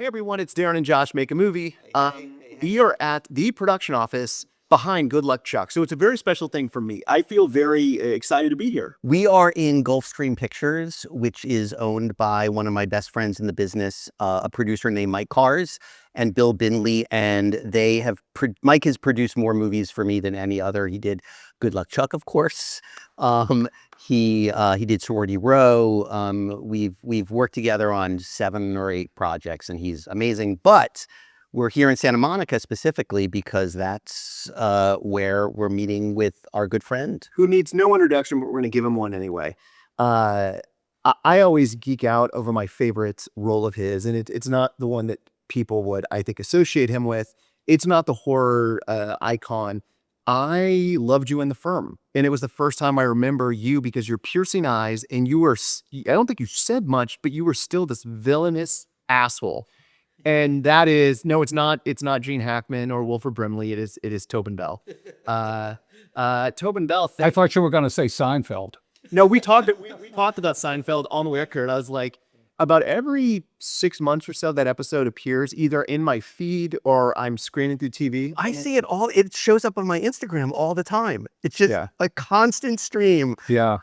Hey everyone, it's Darren and Josh Make a Movie. We are at the production office behind Good Luck Chuck. So it's a very special thing for me. I feel very excited to be here. We are in Gulfstream Pictures, which is owned by one of my best friends in the business, a producer named Mike Cars and Bill Binley. And Mike has produced more movies for me than any other. He did Good Luck Chuck, of course. He did Sorority Row. We've worked together on 7 or 8 projects, and he's amazing. But we're here in Santa Monica specifically because that's where we're meeting with our good friend. Who needs no introduction, but we're going to give him one anyway. I always geek out over my favorite role of his, and it's not the one that people would, I think, associate him with. It's not the horror icon. I loved you in The Firm, and it was the first time I remember you because your piercing eyes, and you were, I don't think you said much, but you were still this villainous asshole. And that is, no, it's not Gene Hackman or Wilford Brimley. It is Tobin Bell. Tobin Bell. I thought you were going to say Seinfeld. No, we talked about Seinfeld on the record. I was like, about every 6 months or so, that episode appears either in my feed or I'm screening through TV. I see it all. It shows up on my Instagram all the time. It's just a constant stream. Yeah.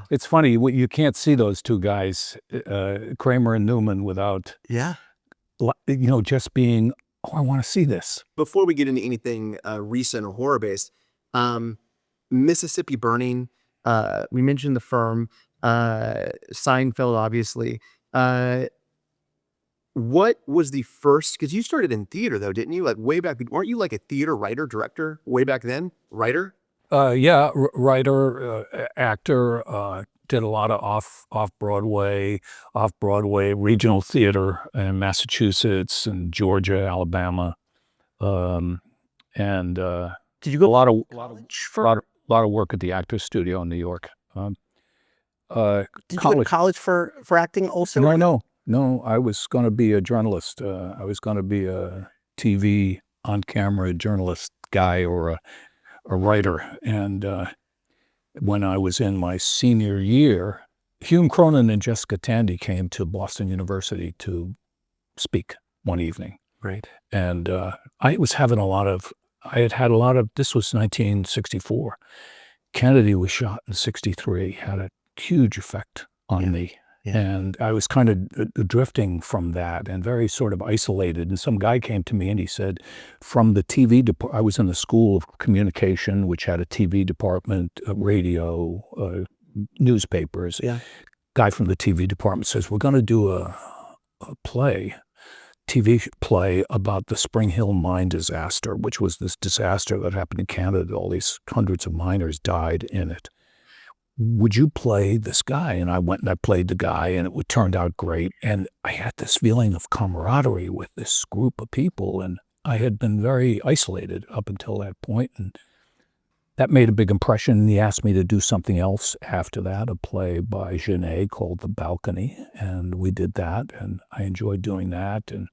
It's funny. You can't see those two guys, Kramer and Newman, without, just being, I want to see this. Before we get into anything recent or horror-based, Mississippi Burning, we mentioned The Firm, Seinfeld, obviously. What was the first, because you started in theater though, didn't you? Like way back, weren't you like a theater writer, director way back then? Writer? Writer, actor, did a lot of off-Broadway regional theater in Massachusetts and Georgia, Alabama. Did you go a lot of work at the Actors Studio in New York. Did you go to college for acting also? No, I was going to be a journalist. I was going to be a TV on-camera journalist guy or a writer. And when I was in my senior year, Hume Cronin and Jessica Tandy came to Boston University to speak one evening. Right. And I had a lot of, this was 1964. Kennedy was shot in 63, had a huge effect on me. Yeah. And I was kind of drifting from that and very sort of isolated. And some guy came to me and he said, from the TV department, I was in the School of Communication, which had a TV department, radio, newspapers. Yeah. Guy from the TV department says, we're going to do a TV play about the Spring Hill mine disaster, which was this disaster that happened in Canada. All these hundreds of miners died in it. Would you play this guy? And I went and I played the guy, and it turned out great. And I had this feeling of camaraderie with this group of people, and I had been very isolated up until that point, and that made a big impression. And he asked me to do something else after that, a play by Genet called The Balcony, and we did that, and I enjoyed doing that. And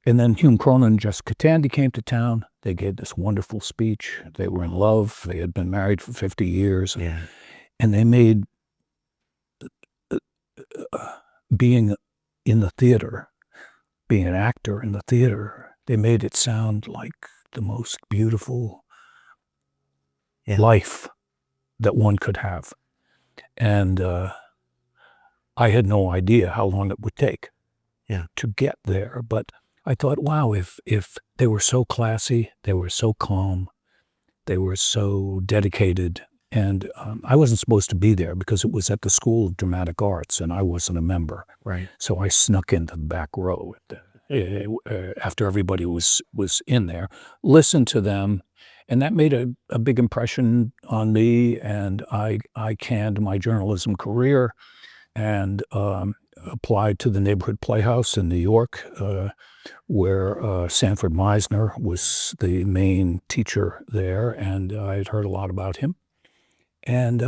then Hume Cronin and Jessica Tandy came to town. They gave this wonderful speech. They were in love. They had been married for 50 years. Yeah. And they made being in the theater, being an actor in the theater, they made it sound like the most beautiful life that one could have. And I had no idea how long it would take to get there. But I thought, wow, if they were so classy, they were so calm, they were so dedicated. And I wasn't supposed to be there because it was at the School of Dramatic Arts, and I wasn't a member. Right. So I snuck into the back row after everybody was in there, listened to them, and that made a big impression on me. And I canned my journalism career and applied to the Neighborhood Playhouse in New York, where Sanford Meisner was the main teacher there, and I had heard a lot about him. And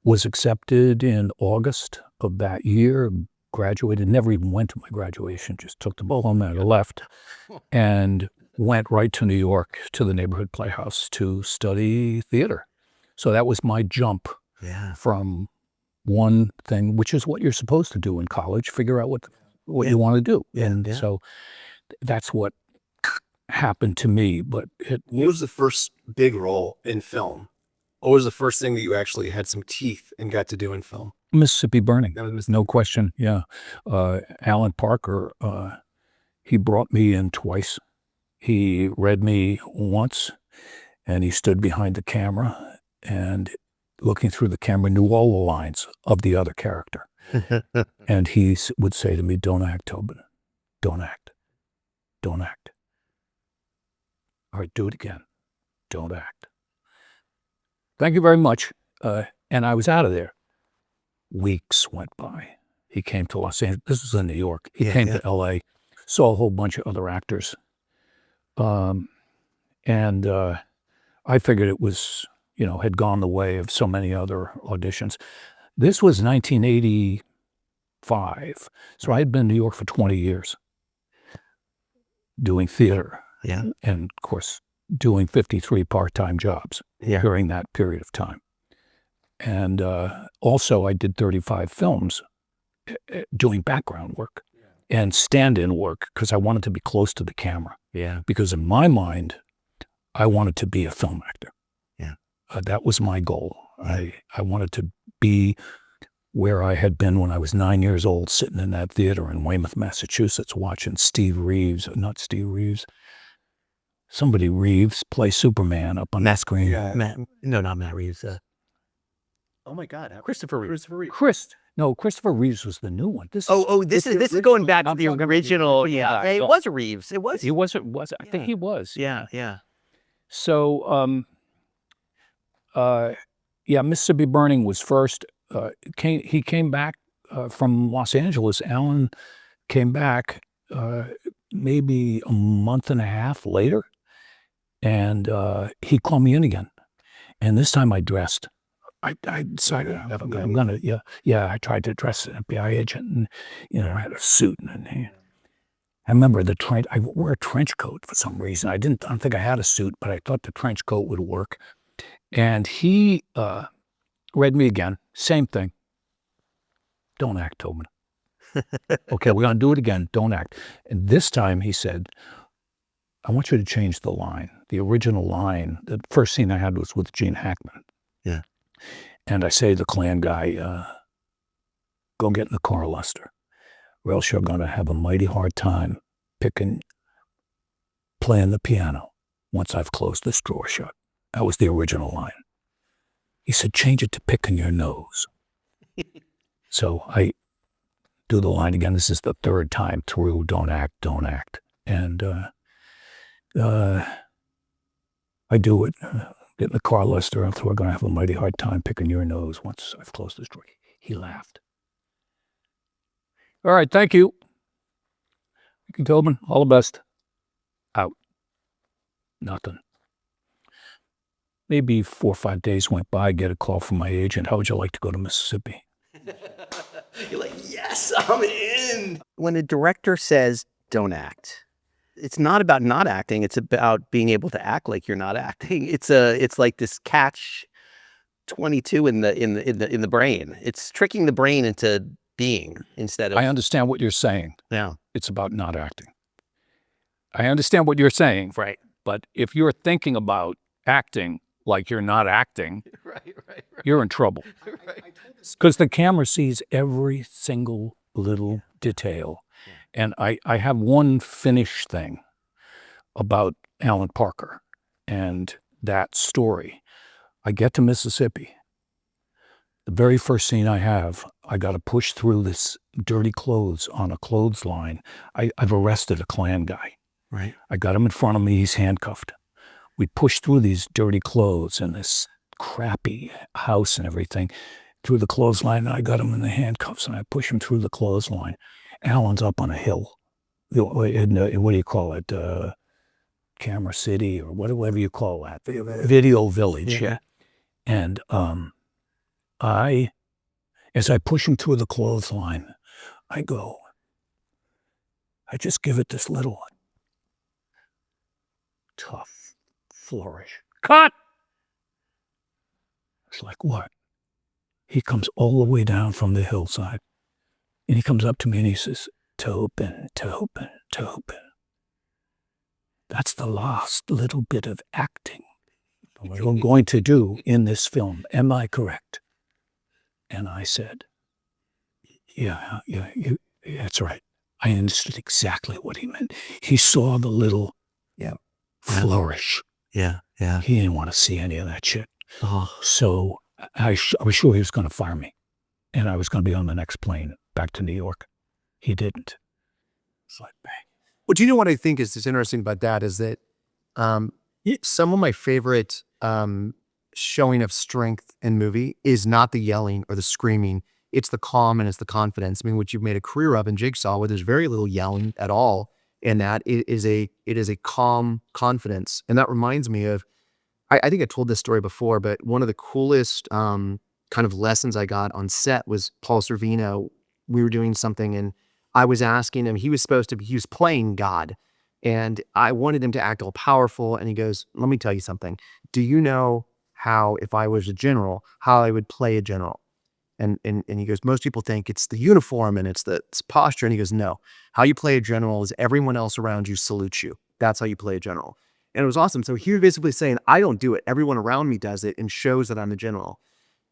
was accepted in August of that year, graduated, never even went to my graduation, just took the diploma and left, and went right to New York to the Neighborhood Playhouse to study theater. So that was my jump from one thing, which is what you're supposed to do in college, figure out what what you want to do. Yeah, And yeah. so that's what happened to me. But What was the first big role in film? What was the first thing that you actually had some teeth and got to do in film? Mississippi Burning, That was no question. Yeah. Alan Parker, he brought me in twice. He read me once, and he stood behind the camera and looking through the camera knew all the lines of the other character. And he would say to me, "Don't act, Tobin. Don't act. Don't act. All right, do it again. Don't act. Thank you very much." And I was out of there. Weeks went by. He came to Los Angeles. This was in New York. He came to L.A., saw a whole bunch of other actors. And I figured it was, had gone the way of so many other auditions. This was 1985. So I had been in New York for 20 years doing theater. Yeah. And, of course, doing 53 part-time jobs during that period of time. And also I did 35 films doing background work and stand-in work because I wanted to be close to the camera. Yeah. Because in my mind, I wanted to be a film actor. Yeah. That was my goal. I wanted to be where I had been when I was 9 years old, sitting in that theater in Weymouth, Massachusetts, watching somebody Reeves play Superman up on the screen. Yeah. Not Matt Reeves. oh my God. Christopher Reeves. Christopher Reeves was the new one. This is going back to the original. Yeah. It was Reeves. It was. He was. I think he was. Yeah. Yeah. So, Mississippi Burning was first. He came back from Los Angeles. Alan came back maybe a month and a half later, and he called me in again. And this time I dressed. I decided I'm gonna. I tried to dress an FBI agent, and I had a suit and I remember I wore a trench coat for some reason. I don't think I had a suit, but I thought the trench coat would work. And he read me again, same thing. Don't act, Tobin. Okay, we're going to do it again. Don't act. And this time he said, I want you to change the line. The original line, the first scene I had was with Gene Hackman. Yeah. And I say to the Klan guy, go get in the car, Lester, or else you're going to have a mighty hard time playing the piano once I've closed this drawer shut. That was the original line. He said, change it to picking your nose. So I do the line again. This is the third time through, don't act, don't act. And I do it. Get in the car, Lester, else we're going to have a mighty hard time picking your nose once I've closed this drawer. He laughed. All right, thank you. Thank you, Tobin. All the best. Out. Nothing. Maybe 4 or 5 days went by, I get a call from my agent. How would you like to go to Mississippi? You're like, yes, I'm in. When a director says, don't act, it's not about not acting. It's about being able to act like you're not acting. It's like this catch-22 in the brain. It's tricking the brain into being instead of. I understand what you're saying. Yeah. It's about not acting. I understand what you're saying. Right. But if you're thinking about acting like you're not acting, Right. you're in trouble. Because the camera sees every single little detail. Yeah. And I have one finished thing about Alan Parker and that story. I get to Mississippi. The very first scene I have, I got to push through this dirty clothes on a clothesline. I've arrested a Klan guy. Right. I got him in front of me. He's handcuffed. We push through these dirty clothes and this crappy house and everything through the clothesline. And I got him in the handcuffs and I push him through the clothesline. Alan's up on a hill. What do you call it? Camera City or whatever you call that. Video Village. Yeah. And as I push him through the clothesline, I just give it this little tough flourish. Cut! It's like, what? He comes all the way down from the hillside. And he comes up to me and he says, Tobin, Tobin, Tobin. That's the last little bit of acting we're going to do in this film. Am I correct? And I said, yeah, that's right. I understood exactly what he meant. He saw the little flourish. Yeah. He didn't want to see any of that shit. Oh. So I was sure he was going to fire me. And I was going to be on the next plane back to New York. He didn't. It's like, bang. Well, do you know what I think is interesting about that is that some of my favorite showing of strength in movie is not the yelling or the screaming. It's the calm and it's the confidence. I mean, which you've made a career of in Jigsaw, where there's very little yelling at all. And that it is a calm confidence. And that reminds me of, I think I told this story before, but one of the coolest kind of lessons I got on set was Paul Sorvino. We were doing something and I was asking him, he was playing God. And I wanted him to act all powerful. And he goes, let me tell you something. Do you know how, if I was a general, how I would play a general? And he goes, most people think it's the uniform and it's posture. And he goes, no, how you play a general is everyone else around you salutes you. That's how you play a general. And it was awesome. So he was basically saying, I don't do it. Everyone around me does it and shows that I'm a general.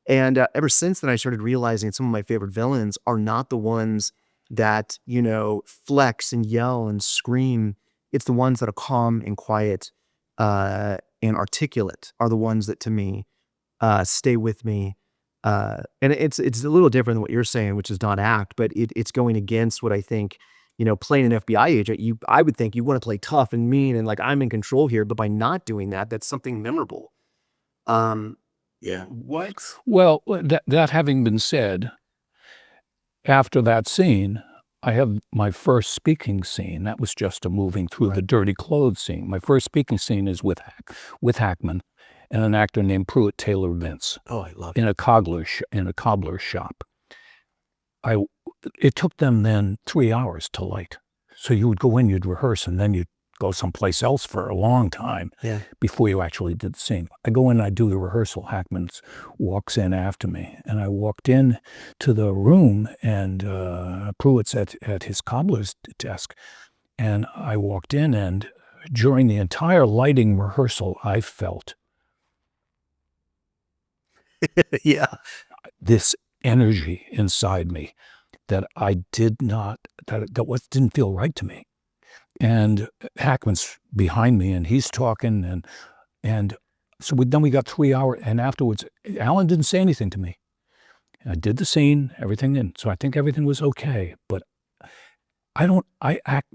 And ever since then, I started realizing some of my favorite villains are not the ones that, flex and yell and scream. It's the ones that are calm and quiet and articulate are the ones that, to me, stay with me. And it's a little different than what you're saying, which is not act, but it's going against what I think, playing an FBI agent, I would think you want to play tough and mean and like I'm in control here, but by not doing that, that's something memorable. Yeah. What? Well, that having been said, after that scene, I have my first speaking scene. That was just a moving through the dirty clothes scene. My first speaking scene is with Hackman and an actor named Pruitt Taylor Vince. Oh, I love it. In a cobbler's shop. It took them then 3 hours to light. So you would go in, you'd rehearse, and then you'd go someplace else for a long time before you actually did the scene. I go in, I do the rehearsal. Hackman walks in after me, and I walked in to the room, and Pruitt's at his cobbler's desk, and I walked in, and during the entire lighting rehearsal, I felt this energy inside me that didn't feel right to me. And Hackman's behind me, and he's talking, and so then we got 3 hours, and afterwards, Alan didn't say anything to me. I did the scene, everything, and so I think everything was okay. But I act.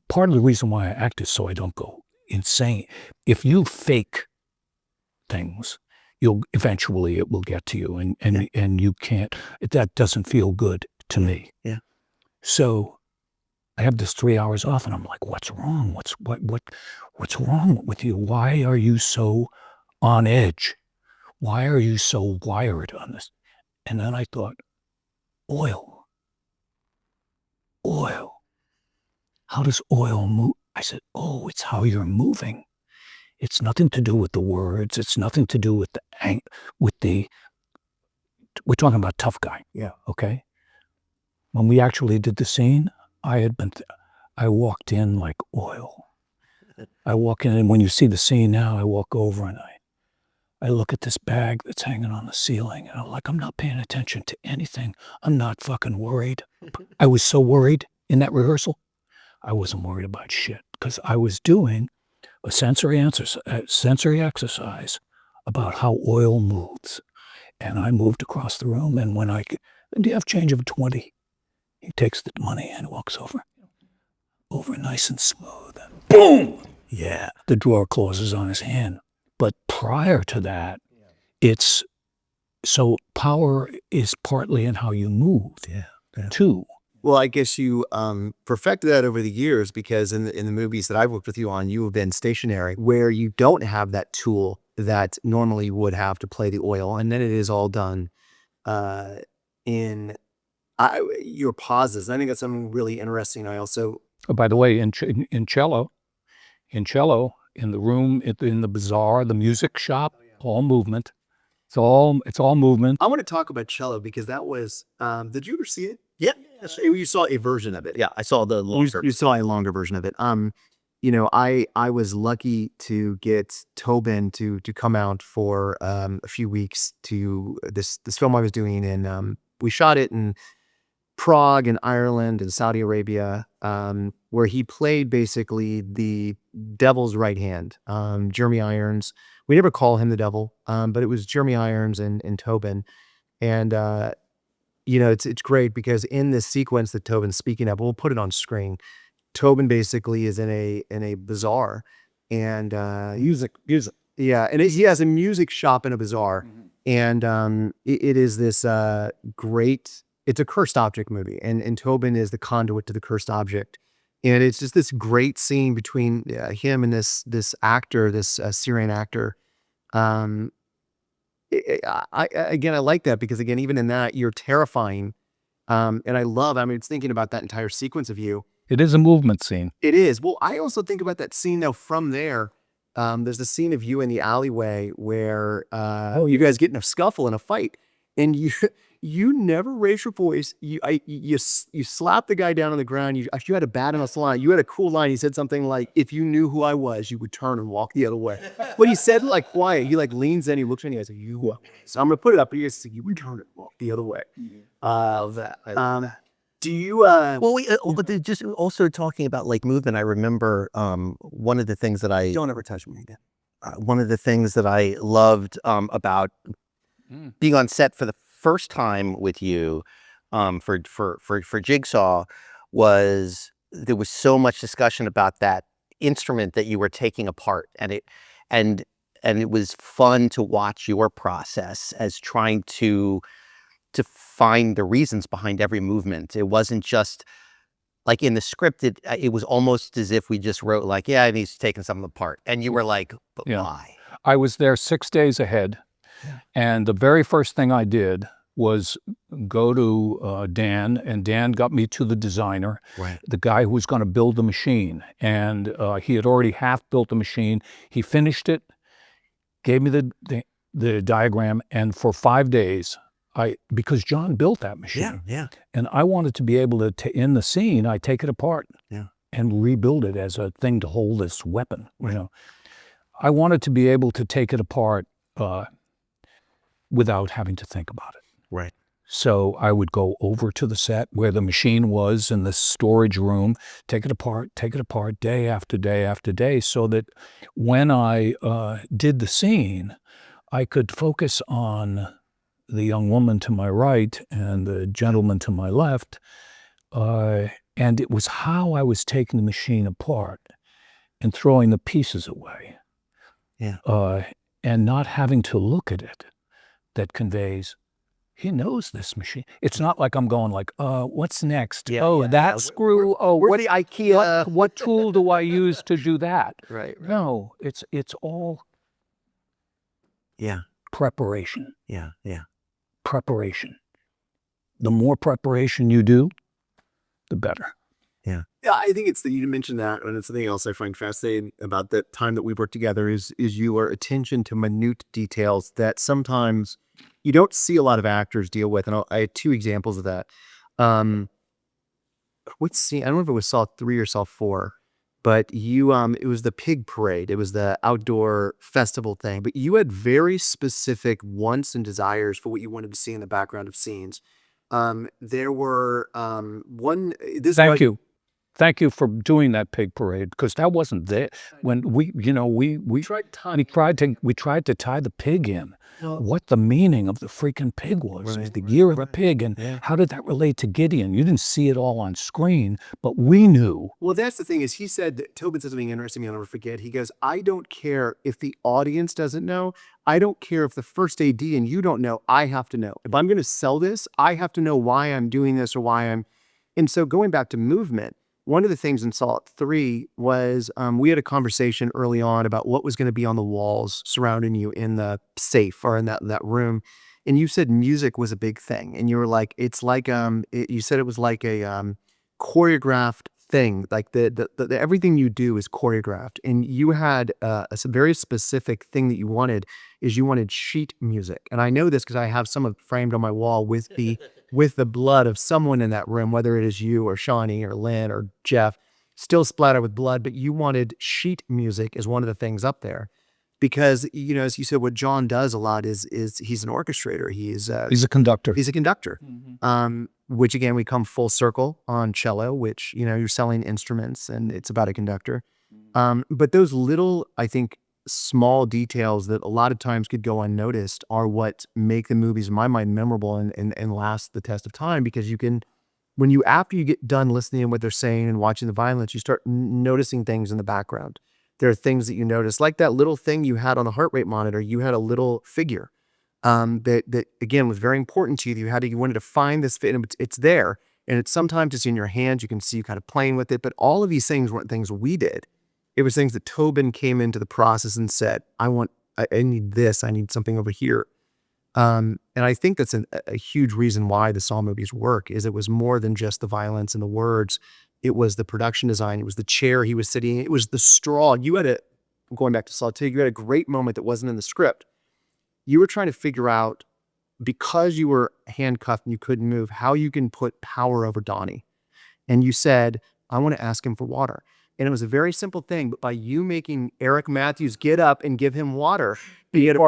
Part of the reason why I act is so I don't go insane. If you fake things, eventually it will get to you, and you can't. That doesn't feel good to me. Yeah. So I have this 3 hours off, and I'm like, what's wrong? What's wrong with you? Why are you so on edge? Why are you so wired on this? And then I thought, oil. How does oil move? I said, oh, it's how you're moving. It's nothing to do with the words. It's nothing to do with we're talking about tough guy. Yeah. Okay. When we actually did the scene, I walked in like oil. I walk in, and when you see the scene now, I walk over and I look at this bag that's hanging on the ceiling, and I'm like, I'm not paying attention to anything. I'm not fucking worried. I was so worried in that rehearsal. I wasn't worried about shit because I was doing a sensory exercise about how oil moves. And I moved across the room, and do you have change of 20? He takes the money and walks over nice and smooth. And boom! Yeah, the drawer closes on his hand. But prior to that, so power is partly in how you move, too. Well, I guess you perfected that over the years because in the movies that I've worked with you on, you have been stationary, where you don't have that tool that normally you would have to play the oil, and then it is all done in your pauses. I think that's something really interesting. I also, By the way, in cello, in the room, in the bazaar, the music shop, all movement. It's all movement. I want to talk about cello because that was. Did you ever see it? Yeah. You saw a version of it. Yeah, I saw the longer. You saw a longer version of it. I was lucky to get Tobin to come out for a few weeks to this film I was doing, and we shot it in Prague and Ireland and Saudi Arabia, where he played basically the devil's right hand. Jeremy Irons. We never call him the devil, but it was Jeremy Irons and Tobin, and it's great because in this sequence that Tobin's speaking of, we'll put it on screen. Tobin basically is in a bazaar, and Music. yeah, and he has a music shop in a bazaar, and it is this great. It's a cursed object movie, and Tobin is the conduit to the cursed object, and it's just this great scene between him and this actor, this Syrian actor. Um, I like that because again, even in that, you're terrifying, and I love. I mean, it's thinking about that entire sequence of you. It is a movement scene. It is. Well, I also think about that scene though from there. There's the scene of you in the alleyway where you guys get in a scuffle in a fight, and you never raise your voice. You slap the guy down on the ground. You had a badass line. You had a cool line. He said something like, "If you knew who I was, you would turn and walk the other way." But he said like quiet. He like leans in. He looks at you. I said, "You who I was." So I'm gonna put it up here. So you would turn and walk the other way. I love that. Do you? Well, but just also talking about like movement. I remember one of the things that I Don't ever touch me again. one of the things that I loved about being on set for the first time with you for Jigsaw was there was so much discussion about that instrument that you were taking apart, and it was fun to watch your process as trying to find the reasons behind every movement. It wasn't just like in the script, it was almost as if we just wrote like, yeah, and he's taking something apart. And you were like, but why? I was there 6 days ahead. And the very first thing I did was go to Dan, and Dan got me to the designer, the guy who was going to build the machine. And he had already half built the machine. He finished it, gave me the diagram, and for 5 days, because John built that machine. Yeah. And I wanted to be able to in the scene, I take it apart and rebuild it as a thing to hold this weapon. I wanted to be able to take it apart without having to think about it. Right. So I would go over to the set where the machine was in the storage room, take it apart day after day after day, so that when I did the scene, I could focus on the young woman to my right and the gentleman to my left, and it was how I was taking the machine apart and throwing the pieces away, and not having to look at it that conveys, he knows this machine. It's not like I'm going like, what's next? That screw. Where's the IKEA? What tool do I use to do that? Right. No, it's all preparation. Yeah. Preparation. The more preparation you do, the better. Yeah, I think it's that you mentioned that, and it's something else I find fascinating about the time that we worked together is your attention to minute details that sometimes you don't see a lot of actors deal with. And I had 2 examples of that. What scene? I don't know if it was Saw 3 or Saw 4, but you it was the pig parade. It was the outdoor festival thing. But you had very specific wants and desires for what you wanted to see in the background of scenes. There were Thank you for doing that pig parade, because that wasn't there when we tried to tie the pig in. What the meaning of the freaking pig was, the year of a pig, and how did that relate to Gideon? You didn't see it all on screen, but we knew. Well, that's the thing is he said, Tobin said something interesting I'll never forget. He goes, I don't care if the audience doesn't know. I don't care if the first AD and you don't know. I have to know. If I'm going to sell this, I have to know why I'm doing this or why I'm. And so going back to movement, one of the things in Saw 3 was we had a conversation early on about what was going to be on the walls surrounding you in the safe or in that room. And you said music was a big thing. And you were like, it's like, you said it was like a choreographed thing. Like the everything you do is choreographed, and you had very specific thing that you wanted is you wanted sheet music. And I know this because I have some of framed on my wall with the blood of someone in that room, whether it is you or Shawnee or Lynn or Jeff, still splattered with blood. But you wanted sheet music as one of the things up there. Because, you know, as you said, what John does a lot is he's an orchestrator. He's a conductor. He's a conductor. Which again, we come full circle on cello, which, you know, you're selling instruments and it's about a conductor. But those little, I think, small details that a lot of times could go unnoticed are what make the movies, in my mind, memorable and last the test of time. Because you can, after you get done listening to what they're saying and watching the violence, you start noticing things in the background. There are things that you notice, like that little thing you had on the heart rate monitor. You had a little figure that again was very important to you. You wanted to find this fit, and it's there, and it's sometimes it's in your hands. You can see you kind of playing with it, but all of these things weren't things we did. It was things that Tobin came into the process and said, I need this. I need something over here. And I think that's a huge reason why the Saw movies work. Is it was more than just the violence and the words. It was the production design. It was the chair he was sitting in. It was the straw. Going back to Saw 2, you had a great moment that wasn't in the script. You were trying to figure out, because you were handcuffed and you couldn't move, how you can put power over Donnie. And you said, I want to ask him for water. And it was a very simple thing, but by you making Eric Matthews get up and give him water, because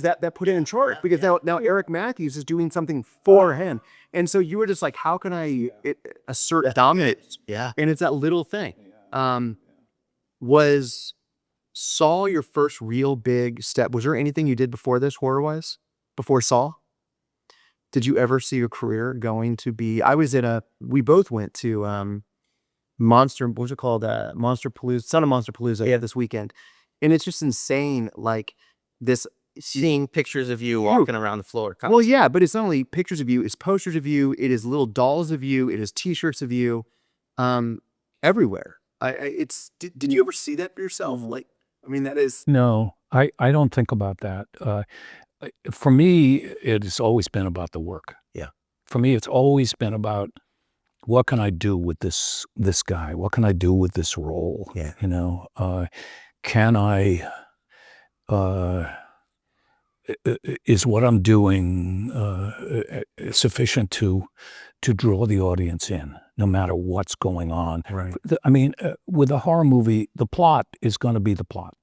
that put it in charge. Because now Eric Matthews is doing something for him. And so you were just like, how can I assert dominance? Yeah. And it's that little thing. Was Saw your first real big step? Was there anything you did before this, horror-wise? Before Saw? Did you ever see your career going to be... we both went to Monster, what was it called? Monster Palooza, Son of Monster Palooza this weekend. And it's just insane, like this... Seeing pictures of you walking around the floor. Well, yeah, but it's not only pictures of you, it's posters of you, it is little dolls of you, it is t-shirts of you, everywhere. Did you ever see that for yourself? Like, I mean, that is... No, I don't think about that. For me, it has always been about the work. Yeah. For me, it's always been about, what can I do with this guy? What can I do with this role? Yeah. You know, can I... is what I'm doing sufficient to draw the audience in, no matter what's going on? Right. I mean, with a horror movie, the plot is going to be the plot,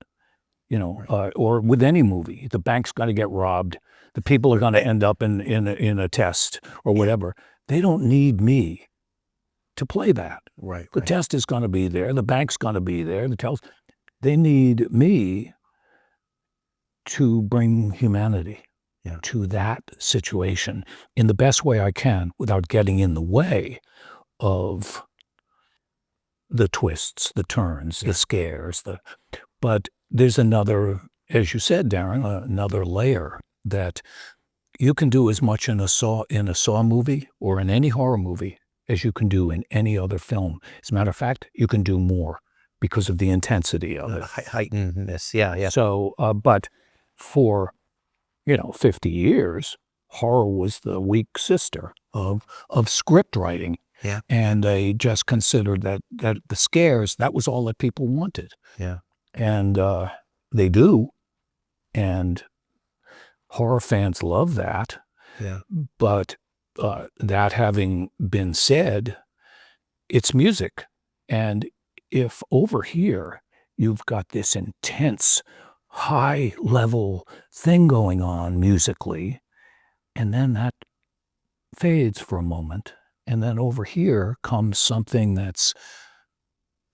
you know, right. Or with any movie, the bank's going to get robbed, the people are going to end up in a test or whatever. They don't need me to play that. Right. The test is going to be there, the bank's going to be there, they need me to bring humanity to that situation in the best way I can without getting in the way of the twists, the turns, the scares. But there's another, as you said, Darren, another layer that you can do as much in a Saw movie or in any horror movie as you can do in any other film. As a matter of fact, you can do more because of the intensity of it. Heightenedness, yeah. So, but for 50 years, horror was the weak sister of script writing. Yeah. And they just considered that the scares, that was all that people wanted. Yeah. And they do. And horror fans love that. Yeah. But that having been said, it's music. And if over here you've got this intense, high-level thing going on musically, and then that fades for a moment, and then over here comes something that's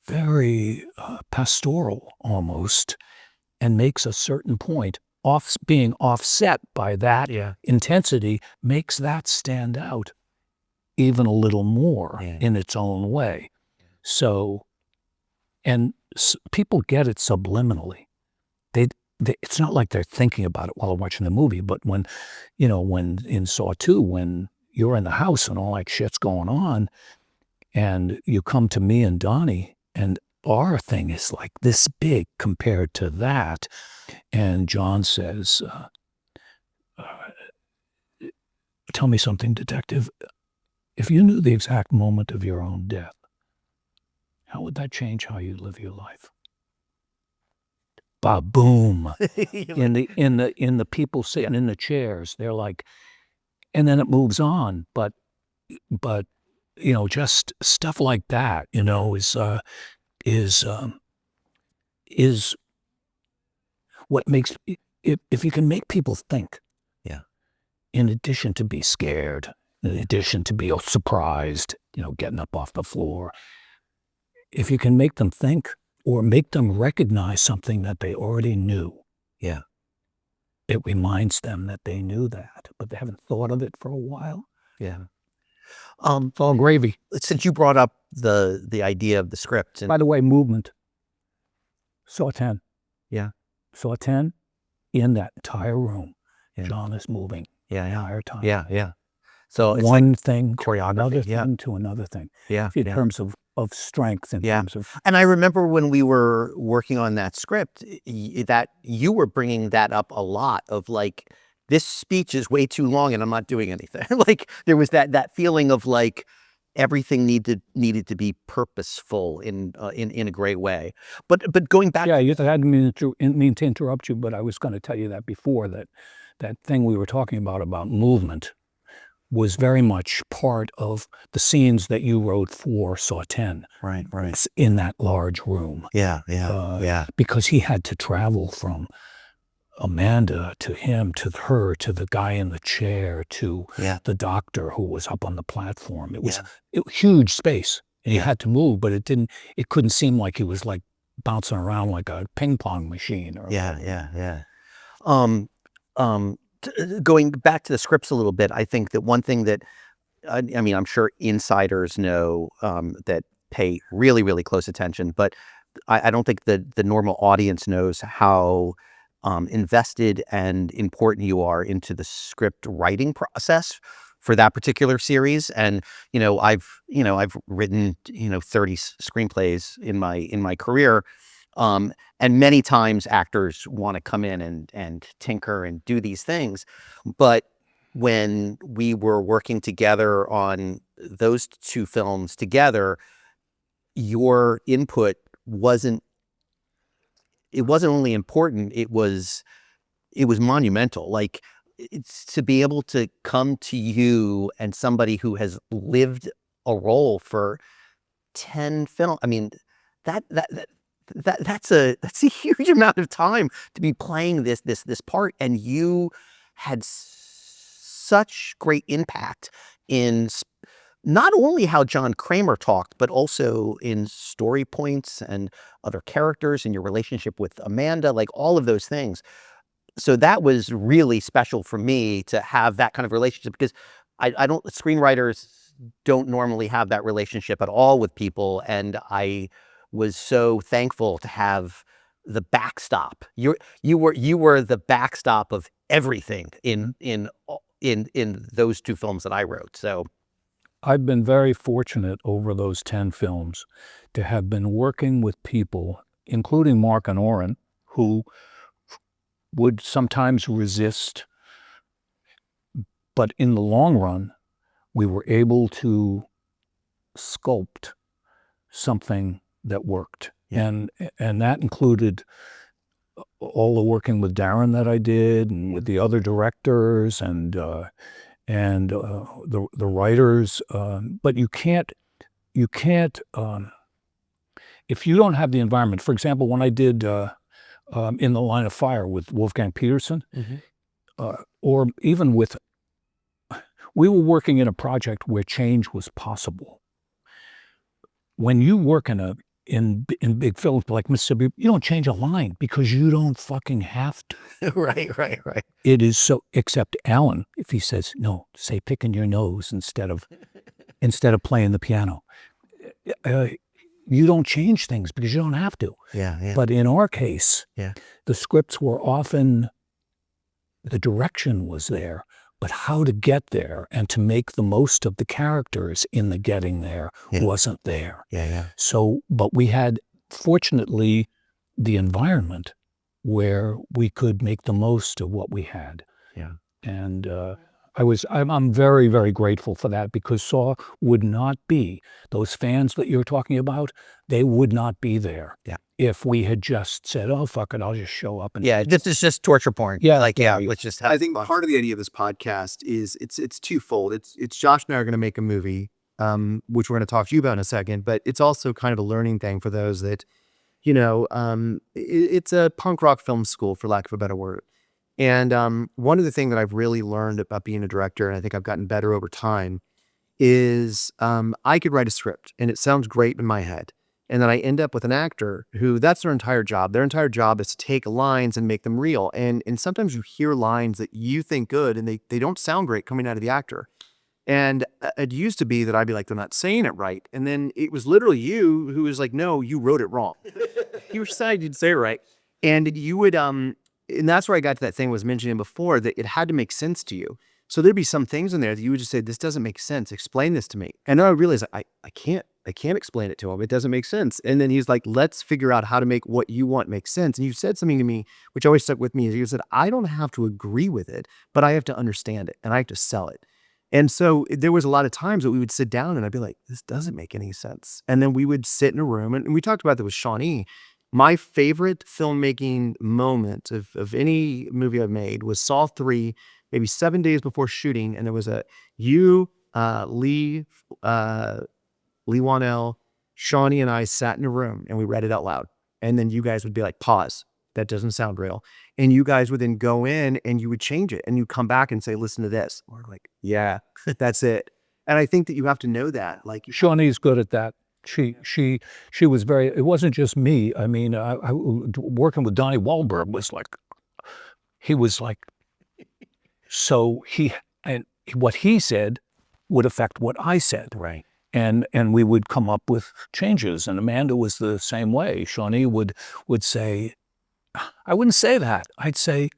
very pastoral almost, and makes a certain point, being offset by that intensity, makes that stand out even a little more in its own way. So, and people get it subliminally. It's not like they're thinking about it while they're watching the movie, but when in Saw 2, when you're in the house and all that shit's going on, and you come to me and Donnie, and our thing is like this big compared to that, and John says, tell me something, detective. If you knew the exact moment of your own death, how would that change how you live your life? Ba-boom. in the people sitting in the chairs, they're like, and then it moves on. But just stuff like that, is what makes, if you can make people think, in addition to be scared, in addition to be surprised, getting up off the floor, if you can make them think or make them recognize something that they already knew, it reminds them that they knew that, but they haven't thought of it for a while. It's all gravy. Since you brought up the idea of the script, and by the way, movement. Saw 10. Yeah. Saw 10 in that entire room. Yeah. John is moving the entire time. Yeah. So it's one like thing to choreography, another thing to another thing. Yeah. In terms of strength, in terms of. And I remember when we were working on that script, that you were bringing that up a lot of like, this speech is way too long and I'm not doing anything. Like there was that feeling of like everything needed to be purposeful in a great way. But going back, I didn't mean to interrupt you, but I was going to tell you that before, that thing we were talking about movement was very much part of the scenes that you wrote for Saw 10. Right. In that large room. Yeah. Because he had to travel from Amanda to him, to her, to the guy in the chair, to the doctor who was up on the platform. It was huge space, and he had to move, but it couldn't seem like he was like bouncing around like a ping pong machine. Or going back to the scripts a little bit, I think that one thing that, I mean, I'm sure insiders know that pay really, really close attention, but I don't think that the normal audience knows how invested and important you are into the script writing process for that particular series. And I've written 30 screenplays in my career, and many times actors want to come in and tinker and do these things, but when we were working together on those two films together, your input wasn't only important, it was monumental. Like, it's to be able to come to you and somebody who has lived a role for 10 films. I mean, that's a huge amount of time to be playing this part, and you had such great impact in not only how John Kramer talked, but also in story points and other characters and your relationship with Amanda, like all of those things. So that was really special for me to have that kind of relationship, because screenwriters don't normally have that relationship at all with people. And I was so thankful to have the backstop. You were the backstop of everything in those two films that I wrote. So I've been very fortunate over those 10 films to have been working with people, including Mark and Oren, who would sometimes resist, but in the long run, we were able to sculpt something that worked. And that included all the working with Darren that I did, and with the other directors and the writers. But you can't if you don't have the environment. For example, when I did In the Line of Fire with Wolfgang Peterson, or even we were working in a project where change was possible. When you work in big films like Mississippi, you don't change a line because you don't fucking have to. Right. It is so, except Alan, if he says, no, say picking your nose instead of playing the piano. You don't change things because you don't have to. Yeah. But in our case, the scripts were often, the direction was there, but how to get there and to make the most of the characters in the getting there wasn't there. Yeah. So, but we had, fortunately, the environment where we could make the most of what we had. Yeah. And I'm very, very grateful for that, because Saw would not be, those fans that you're talking about, they would not be there. Yeah. If we had just said, oh, fuck it, I'll just show up. And Yeah, this is just torture porn. Yeah, like, yeah, yeah. let's just I think part of the idea of this podcast is it's twofold. It's Josh and I are going to make a movie, which we're going to talk to you about in a second, but it's also kind of a learning thing for those that, it's a punk rock film school, for lack of a better word. And one of the things that I've really learned about being a director, and I think I've gotten better over time, is I could write a script and it sounds great in my head. And then I end up with an actor who that's their entire job. Their entire job is to take lines and make them real. And sometimes you hear lines that you think good and they don't sound great coming out of the actor. And it used to be that I'd be like, they're not saying it right. And then it was literally you who was like, no, you wrote it wrong. You decided you'd say it right. And you would, and that's where I got to that thing I was mentioning before, that it had to make sense to you. So there'd be some things in there that you would just say, this doesn't make sense. Explain this to me. And then I realized I can't explain it to him. It doesn't make sense. And then he's like, let's figure out how to make what you want make sense. And you said something to me, which always stuck with me, is you said, I don't have to agree with it, but I have to understand it and I have to sell it. And so there was a lot of times that we would sit down and I'd be like, this doesn't make any sense. And then we would sit in a room and we talked about that with Shawnee. My favorite filmmaking moment of any movie I've made was Saw 3, maybe 7 days before shooting. And there was Lee Wanell, Shawnee and I sat in a room and we read it out loud. And then you guys would be like, pause. That doesn't sound real. And you guys would then go in and you would change it and you come back and say, listen to this. We're like, yeah, that's it. And I think that you have to know that. Like, Shawnee's good at that. She was very, it wasn't just me. I mean, I working with Donnie Wahlberg was like, he was like, so what he said would affect what I said. Right. And we would come up with changes. And Amanda was the same way. Shawnee would say, I wouldn't say that. I'd say,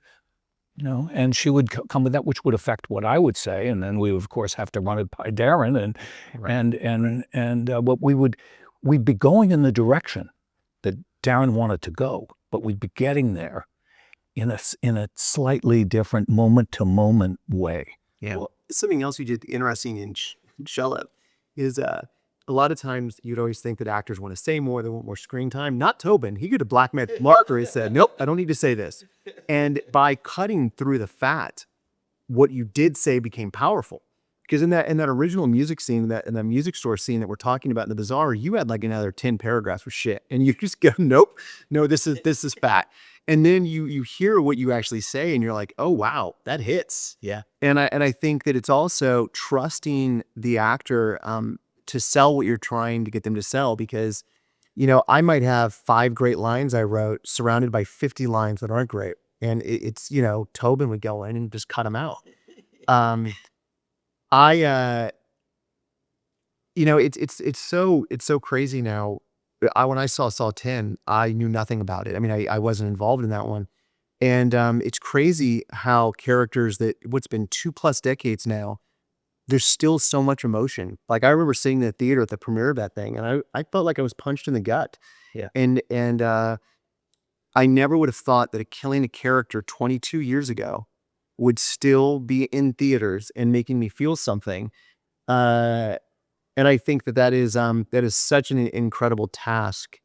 and she would come with that, which would affect what I would say. And then we would, of course, have to run it by Darren. What we'd be going in the direction that Darren wanted to go, but we'd be getting there in a slightly different moment to moment way. Yeah. Well, something else you did interesting in Shellep is a lot of times you'd always think that actors want to say more, they want more screen time. Not Tobin. He could have black magic marker. He said, nope, I don't need to say this. And by cutting through the fat, what you did say became powerful. Because in that original music scene, in that music store scene that we're talking about in the bazaar, you had like another 10 paragraphs of shit. And you just go, nope, no, this is fat. And then you hear what you actually say and you're like, oh, wow, that hits. Yeah. And I think that it's also trusting the actor to sell what you're trying to get them to sell, because, I might have 5 great lines I wrote surrounded by 50 lines that aren't great. And it's, Tobin would go in and just cut them out. It's so crazy now. When I saw Saw 10, I knew nothing about it. I mean, I wasn't involved in that one. And it's crazy how characters that what's been 2+ decades now, there's still so much emotion. Like I remember sitting in the theater at the premiere of that thing and I felt like I was punched in the gut. Yeah. And I never would have thought that killing a character 22 years ago would still be in theaters and making me feel something. And I think that is such an incredible task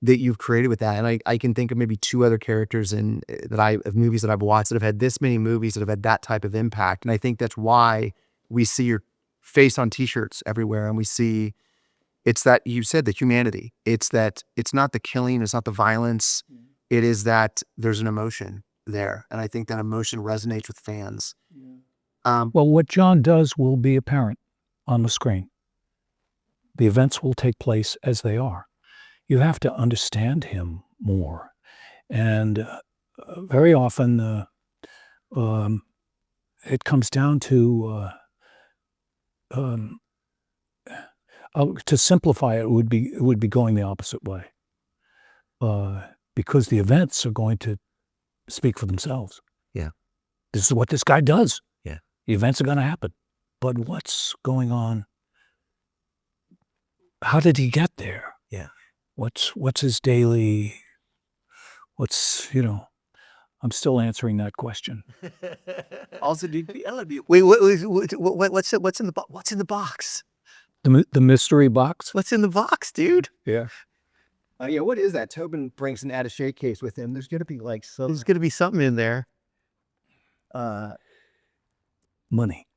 that you've created with that. And I can think of maybe 2 other characters of movies that I've watched that have had this many movies that have had that type of impact. And I think that's why we see your face on t-shirts everywhere. And we see, it's that you said the humanity. It's that it's not the killing, it's not the violence. It is that there's an emotion there. And I think that emotion resonates with fans. Well, what John does will be apparent on the screen. The events will take place as they are. You have to understand him more. And very often it comes down to simplify it would be going the opposite way. Because the events are going to speak for themselves. Yeah. This is what this guy does. Yeah. The events are going to happen. But what's going on? How did he get there? Yeah. What's his daily, I'm still answering that question. Also, dude, I love you. Wait, what's in the box? The mystery box? What's in the box, dude? Yeah. Yeah, what is that? Tobin brings an attaché case with him. There's gonna be like some There's gonna be something in there. Money.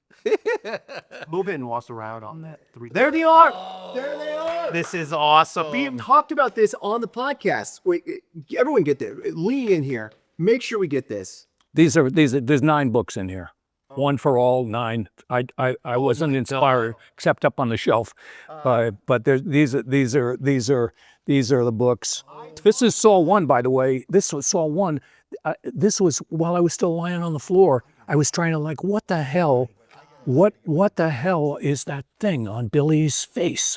Tobin walks around on that three. There they are. There they are. This is awesome. We talked about this on the podcast. Wait, everyone get there. Lean in here. Make sure we get this. There's 9 books in here. One for all, 9. I wasn't inspired except up on the shelf. But these are the books. This is Saw 1, by the way. This was Saw 1. This was while I was still lying on the floor. I was trying to like, what the hell? What the hell is that thing on Billy's face?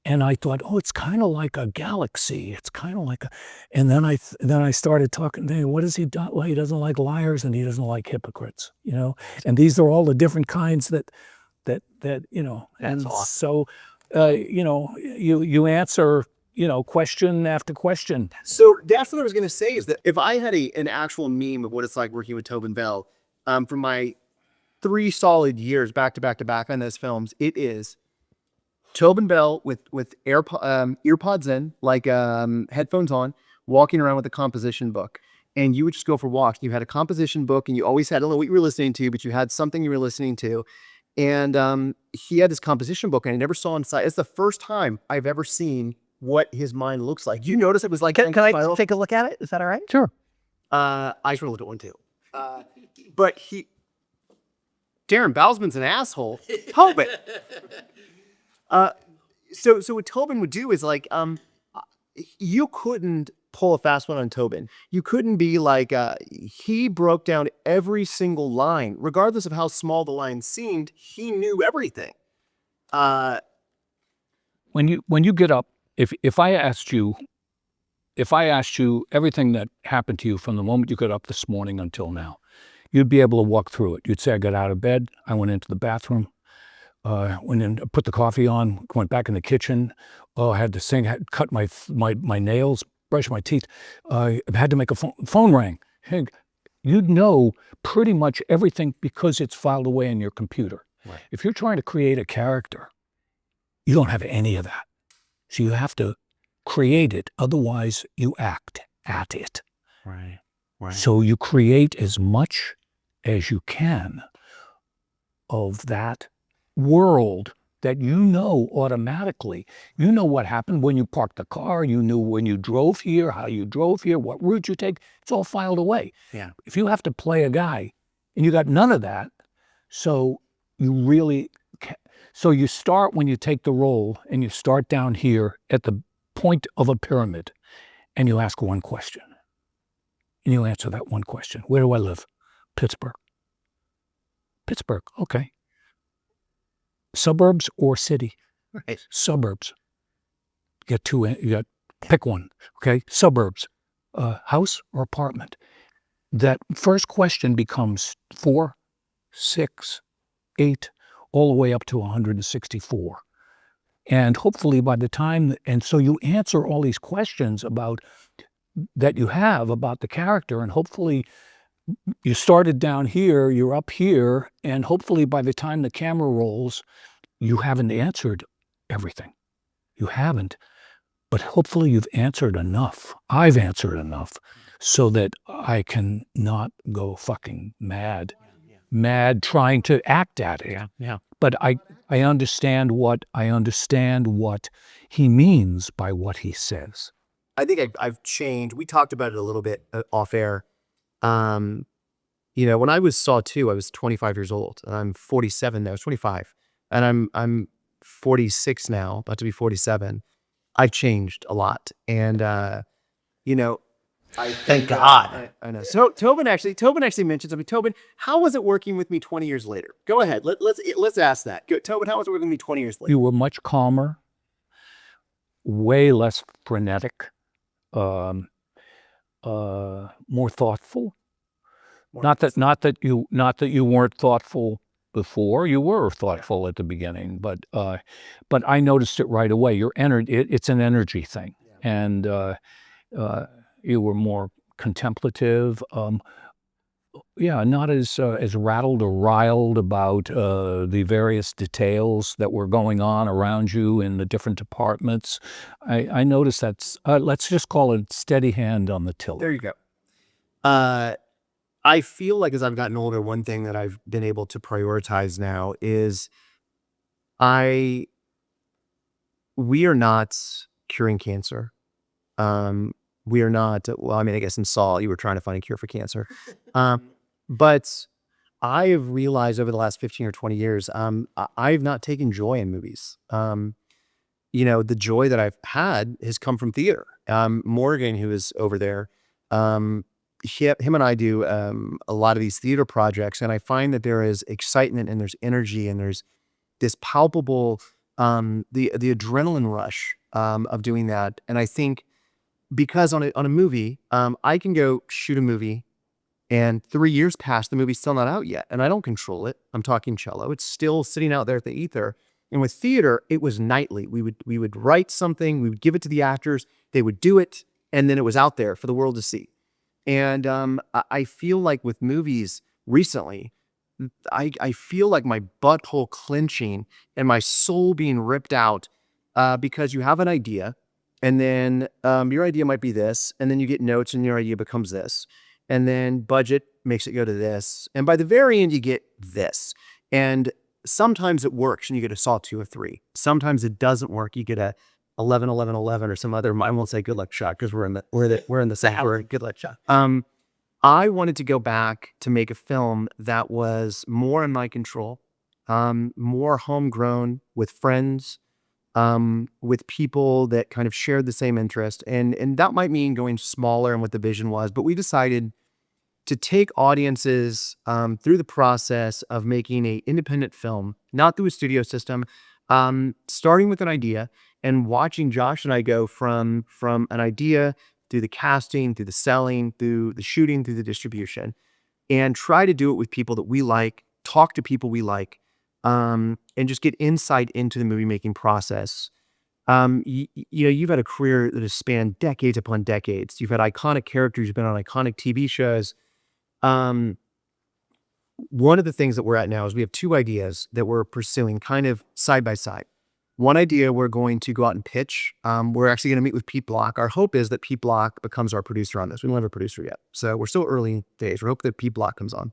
And I thought, oh, it's kind of like a galaxy. It's kind of like a, and then I started talking. Hey, what does he do? Well, he doesn't like liars and he doesn't like hypocrites, you know. And these are all the different kinds that you know. And so, you know, you answer, you know, question after question. So that's what I was gonna say is that if I had an actual meme of what it's like working with Tobin Bell, from my 3 solid years back to back to back on those films, it is Tobin Bell with earpods in, like headphones on, walking around with a composition book. And you would just go for walks. You had a composition book and you always had, I don't know what you were listening to, but you had something you were listening to. And he had this composition book and I never saw inside. It's the first time I've ever seen what his mind looks like. You notice it was like... Can I take a look at it? Is that all right? Sure. I just want to look at one too. But Darren Bousman's an asshole. Tobin. So what Tobin would do is like, you couldn't pull a fast one on Tobin. You couldn't be like, he broke down every single line, regardless of how small the line seemed. He knew everything. When you get up, if I asked you everything that happened to you from the moment you got up this morning until now, you'd be able to walk through it. You'd say, I got out of bed, I went into the bathroom, went in, put the coffee on, went back in the kitchen. Oh, I had to sing, had cut my nails, brush my teeth. I had to make a phone rang. Hey, you'd know pretty much everything because it's filed away in your computer. Right. If you're trying to create a character, you don't have any of that. So you have to create it. Otherwise, you act at it. Right. Right. So you create as much as you can of that world that you know automatically. You know what happened when you parked the car. You knew when you drove here, how you drove here, what route you take. It's all filed away. Yeah. If you have to play a guy and you got none of that, so you really... So you start when you take the role and you start down here at the point of a pyramid and you ask one question. And you answer that one question. Where do I live? Pittsburgh. Pittsburgh, okay. Suburbs or city? Right. Suburbs. You got pick one, okay? Suburbs. House or apartment? That first question becomes 4, 6, 8, all the way up to 164. And hopefully by the time, and so you answer all these questions that you have about the character, and hopefully you started down here, you're up here, and hopefully by the time the camera rolls, you haven't answered everything. You haven't, but hopefully you've answered enough. I've answered enough so that I can not go fucking mad trying to act at it. Yeah. But I understand what he means by what he says. I think I've changed. We talked about it a little bit off air. You know, when I was Saw 2, I was 25 years old. And I'm 47 now. I was 25. And I'm 46 now, about to be 47. I've changed a lot. And, you know, Thank God. I know. So Tobin actually mentioned something. Tobin, how was it working with me 20 years later? Go ahead. Let's ask that. Tobin, how was it working with me 20 years later? You were much calmer, way less frenetic, more thoughtful. Not that you weren't thoughtful before. You were thoughtful at the beginning, but I noticed it right away. Your energy, it's an energy thing, and you were more contemplative, Yeah, not as rattled or riled about the various details that were going on around you in the different departments. I noticed that's let's just call it steady hand on the tiller. There you go. I feel like as I've gotten older, one thing that I've been able to prioritize now is we are not curing cancer. We are not, well, I mean, I guess in Saul, you were trying to find a cure for cancer. But I have realized over the last 15 or 20 years, I've not taken joy in movies. The joy that I've had has come from theater. Morgan, who is over there, him and I do a lot of these theater projects, and I find that there is excitement and there's energy and there's this palpable, the adrenaline rush of doing that. And I think because on a movie, I can go shoot a movie and 3 years pass, the movie's still not out yet. And I don't control it. I'm talking cello. It's still sitting out there at the ether. And with theater, it was nightly. We would write something, we would give it to the actors, they would do it, and then it was out there for the world to see. And I feel like with movies recently, I feel like my butthole clenching and my soul being ripped out because you have an idea, and then your idea might be this, and then you get notes and your idea becomes this. And then budget makes it go to this. And by the very end, you get this. And sometimes it works and you get a Saw 2 or 3. Sometimes it doesn't work. You get a 11, 11, 11 or some other, I won't say good luck shot because we're in the Sahara good luck shot. I wanted to go back to make a film that was more in my control, more homegrown, with friends, with people that kind of shared the same interest. And that might mean going smaller and what the vision was, but we decided to take audiences through the process of making an independent film, not through a studio system, starting with an idea and watching Josh and I go from an idea through the casting, through the selling, through the shooting, through the distribution, and try to do it with people that we like, talk to people we like, and just get insight into the movie making process. You've had a career that has spanned decades upon decades. You've had iconic characters. You've been on iconic TV shows. One of the things that we're at now is we have 2 ideas that we're pursuing kind of side by side. One idea we're going to go out and pitch. We're actually going to meet with Pete Block. Our hope is that Pete Block becomes our producer on this. We don't have a producer yet. So we're still early days. We hope that Pete Block comes on.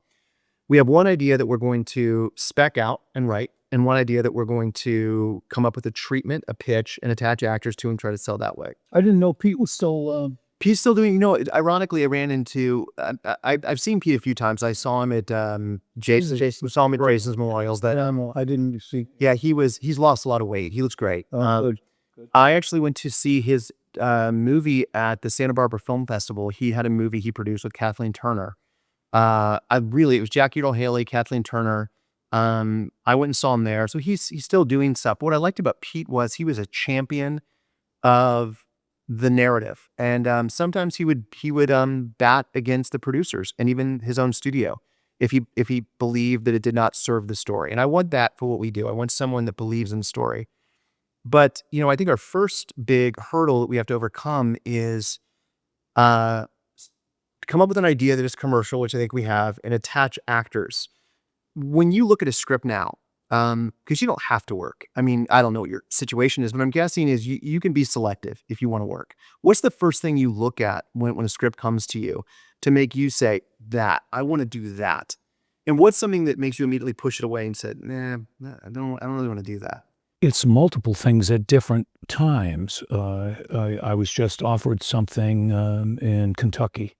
We have one idea that we're going to spec out and write, and one idea that we're going to come up with a treatment, a pitch, and attach actors to and try to sell that way. I didn't know Pete was still. Pete's still doing, ironically, I ran into, I've seen Pete a few times. I saw him at Jason saw him at Jason's Memorials. I didn't see. Yeah, he's lost a lot of weight. He looks great. Good. I actually went to see his movie at the Santa Barbara Film Festival. He had a movie he produced with Kathleen Turner. It was Jackie Earle Haley, Kathleen Turner. I went and saw him there. So he's still doing stuff. But what I liked about Pete was he was a champion of the narrative. And sometimes he would bat against the producers and even his own studio if he believed that it did not serve the story. And I want that for what we do. I want someone that believes in the story. But, I think our first big hurdle that we have to overcome is come up with an idea that is commercial, which I think we have, and attach actors. When you look at a script now, because you don't have to work. I mean, I don't know what your situation is, but I'm guessing is you can be selective if you want to work. What's the first thing you look at when a script comes to you to make you say, that, I want to do that? And what's something that makes you immediately push it away and said, nah, I don't really want to do that? It's multiple things at different times. I was just offered something in Kentucky.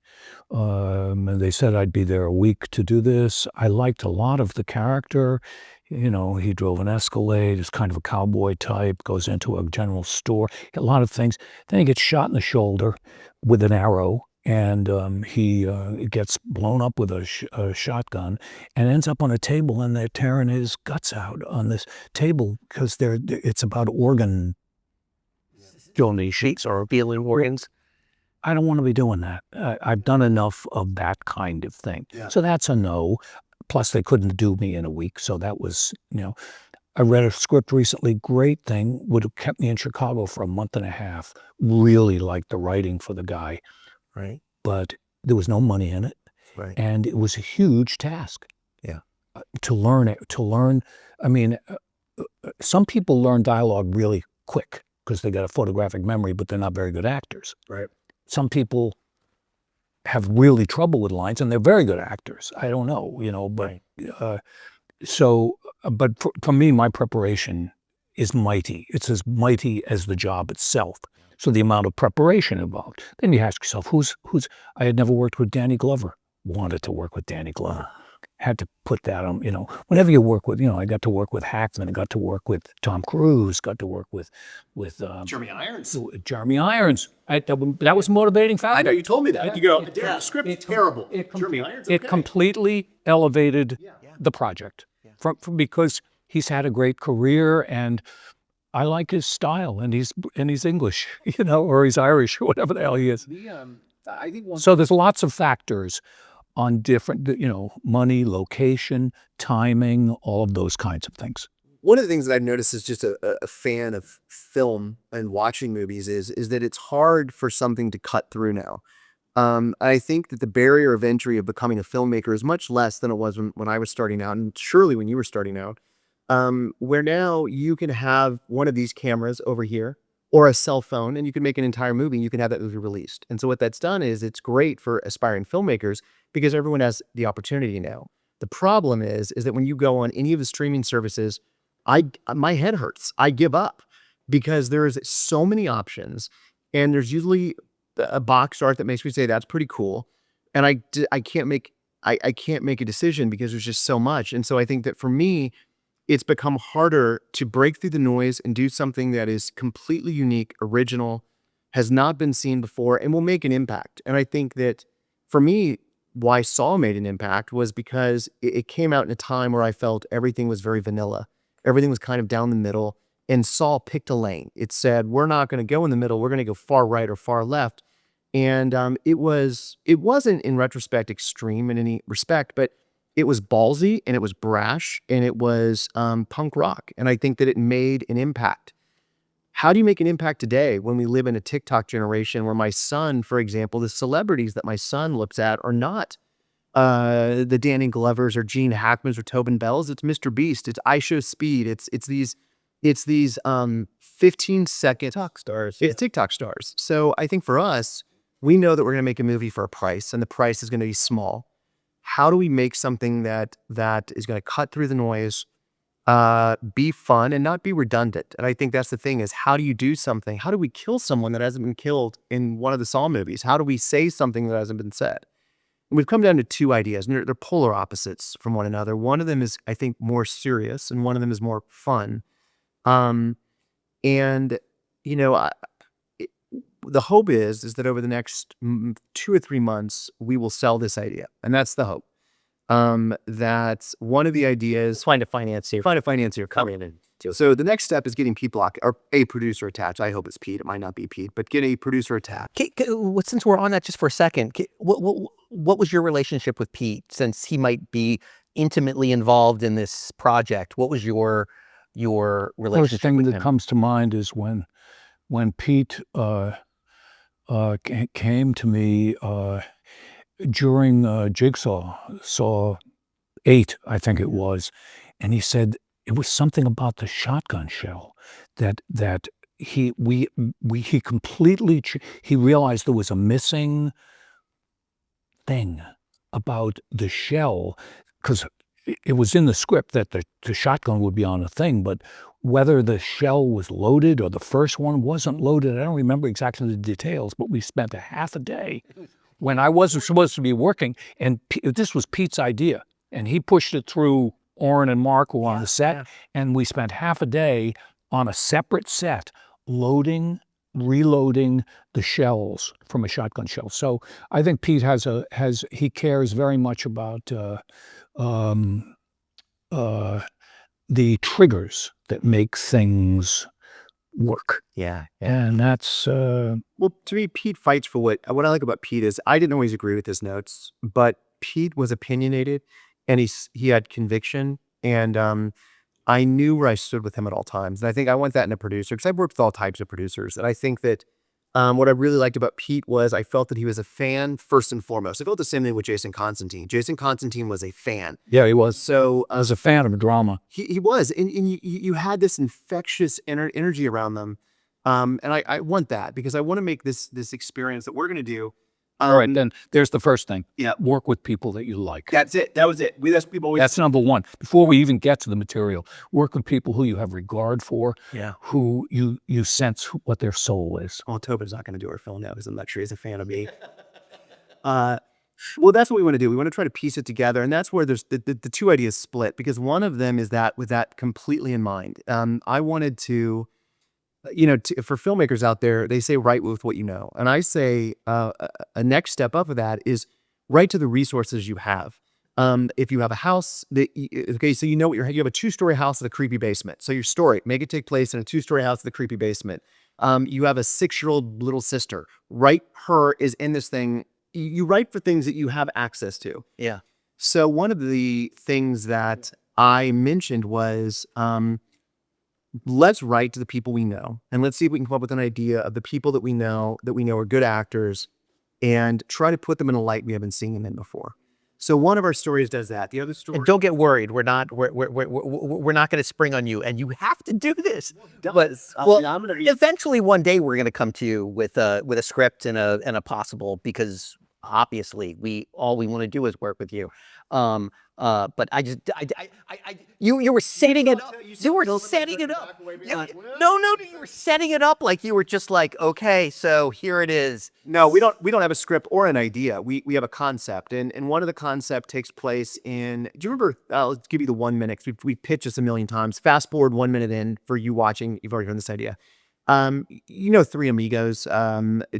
And they said I'd be there a week to do this. I liked a lot of the character. He drove an Escalade, is kind of a cowboy type, goes into a general store, a lot of things. Then he gets shot in the shoulder with an arrow, and he gets blown up with a shotgun and ends up on a table, and they're tearing his guts out on this table because it's about organ donations or healing organs. I don't want to be doing that. I've done enough of that kind of thing. Yeah. So that's a no. Plus, they couldn't do me in a week. So that was, I read a script recently, great thing, would have kept me in Chicago for a month and a half. Really liked the writing for the guy. Right. But there was no money in it. Right. And it was a huge task. Yeah. To learn it, I mean, some people learn dialogue really quick because they got a photographic memory, but they're not very good actors. Right. Some people have really trouble with lines and they're very good actors. I don't know, but but for me, my preparation is mighty. It's as mighty as the job itself. So the amount of preparation involved. Then you ask yourself, I had never worked with Danny Glover. Wanted to work with Danny Glover. Had to put that on, whenever you work with, I got to work with Hackman, I got to work with Tom Cruise, got to work with Jeremy Irons. Jeremy Irons. That was a motivating factor. I know you told me that. You go, the script is terrible. Jeremy Irons. It completely elevated the project because he's had a great career and I like his style and he's English, or he's Irish or whatever the hell he is. I think So there's lots of factors on different, money, location, timing, all of those kinds of things. One of the things that I've noticed as just a fan of film and watching movies is that it's hard for something to cut through now. I think that the barrier of entry of becoming a filmmaker is much less than it was when I was starting out, and surely when you were starting out, where now you can have one of these cameras over here or a cell phone and you can make an entire movie and you can have that movie released. And so what that's done is it's great for aspiring filmmakers because everyone has the opportunity now. The problem is that when you go on any of the streaming services, my head hurts. I give up because there's so many options and there's usually a box art that makes me say that's pretty cool. And I can't make a decision because there's just so much. And so I think that for me, it's become harder to break through the noise and do something that is completely unique, original, has not been seen before, and will make an impact. And I think that for me, why Saw made an impact was because it came out in a time where I felt everything was very vanilla. Everything was kind of down the middle, and Saw picked a lane. It said, we're not going to go in the middle. We're going to go far right or far left. And it wasn't in retrospect extreme in any respect, but it was ballsy and it was brash and it was punk rock. And I think that it made an impact. How do you make an impact today when we live in a TikTok generation where my son, for example, the celebrities that my son looks at are not the Danny Glovers or Gene Hackmans or Tobin Bells. It's Mr. Beast. It's I Show Speed. It's these 15-second TikTok stars. It's TikTok stars. So I think for us, we know that we're going to make a movie for a price and the price is going to be small. How do we make something that is going to cut through the noise, be fun and not be redundant? And I think that's the thing is how do you do something? How do we kill someone that hasn't been killed in one of the Saw movies? How do we say something that hasn't been said? And we've come down to two ideas and they're polar opposites from one another. One of them is, I think, more serious and one of them is more fun. The hope is that over the next 2 or 3 months, we will sell this idea. And that's the hope. That's one of the ideas. Find a financier. Coming in. So the next step is getting people, or a producer attached. I hope it's Pete. It might not be Pete, but get a producer attached. Since we're on that just for a second, what was your relationship with Pete? Since he might be intimately involved in this project, what was your relationship First thing with that him? comes to mind is when Pete came to me during Jigsaw, Saw 8, I think it was, and he said it was something about the shotgun shell that he completely he realized there was a missing thing about the shell because it was in the script that the shotgun would be on a thing, but whether the shell was loaded or the first one wasn't loaded, I don't remember exactly the details, but we spent a half a day when I wasn't supposed to be working, and this was Pete's idea, and he pushed it through Oren and Mark who were on the set, and we spent half a day on a separate set loading, reloading the shells from a shotgun shell. So I think Pete he cares very much about the triggers that make things work. Yeah. And that's Well, to me, Pete fights for what I like about Pete is I didn't always agree with his notes, but Pete was opinionated and he had conviction, and I knew where I stood with him at all times. And I think I want that in a producer because I've worked with all types of producers, and I think that What I really liked about Pete was I felt that he was a fan first and foremost. I felt the same thing with Jason Constantine. Jason Constantine was a fan. Yeah, he was. So I was a fan of drama. he was, and you had this infectious energy around them, and I want that because I want to make this experience that we're going to do. All right, then there's the first thing. Yeah. Work with people that you like. That's it. That was it. That's people. That's number one. Before we even get to the material, work with people who you have regard for, Yeah. who you sense what their soul is. Well, Tobin's not going to do our film now because I'm not sure he's a fan of me. Well, that's what we want to do. We want to try to piece it together, and that's where there's the two ideas split because one of them is that with that completely in mind. I wanted to, for filmmakers out there, they say write with what you know, and I say a next step up of that is write to the resources you have. If you have a house so you know what you have a 2-story house with a creepy basement. So your story, make it take place in a 2-story house with a creepy basement. You have a 6-year-old little sister. Write her is in this thing. You write for things that you have access to. Yeah. So one of the things that I mentioned was let's write to the people we know and let's see if we can come up with an idea of the people that we know are good actors and try to put them in a light we haven't seen them in before. So one of our stories does that. The other story. And don't get worried. We're not going to spring on you, and you have to do this. But eventually, one day, we're going to come to you with a script and a possible, because obviously all we want to do is work with you. But you were setting it up. You were setting it up. No, you were setting it up like you were just like, okay, so here it is. No, we don't have a script or an idea. We have a concept, and one of the concept takes place in. Do you remember? Let's give you the 1 minute. We've pitched this a million times. Fast forward 1 minute in for you watching. You've already heard this idea. Three Amigos,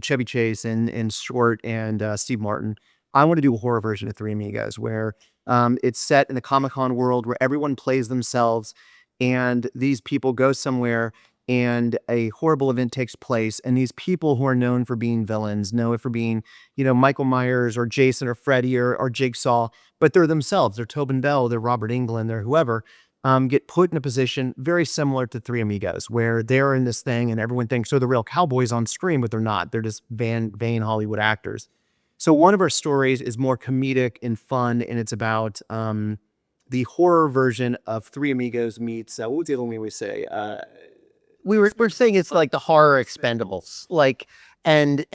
Chevy Chase and Short and Steve Martin. I want to do a horror version of Three Amigos where it's set in the Comic-Con world where everyone plays themselves and these people go somewhere and a horrible event takes place. And these people who are known for being villains, known for being, Michael Myers or Jason or Freddy or Jigsaw, but they're themselves. They're Tobin Bell, they're Robert Englund, they're whoever. Get put in a position very similar to Three Amigos, where they're in this thing and everyone thinks they're the real cowboys on screen, but they're not. They're just vain Hollywood actors. So one of our stories is more comedic and fun, and it's about the horror version of Three Amigos meets, what was the other one we say? We're saying it's like the horror Expendables, like, and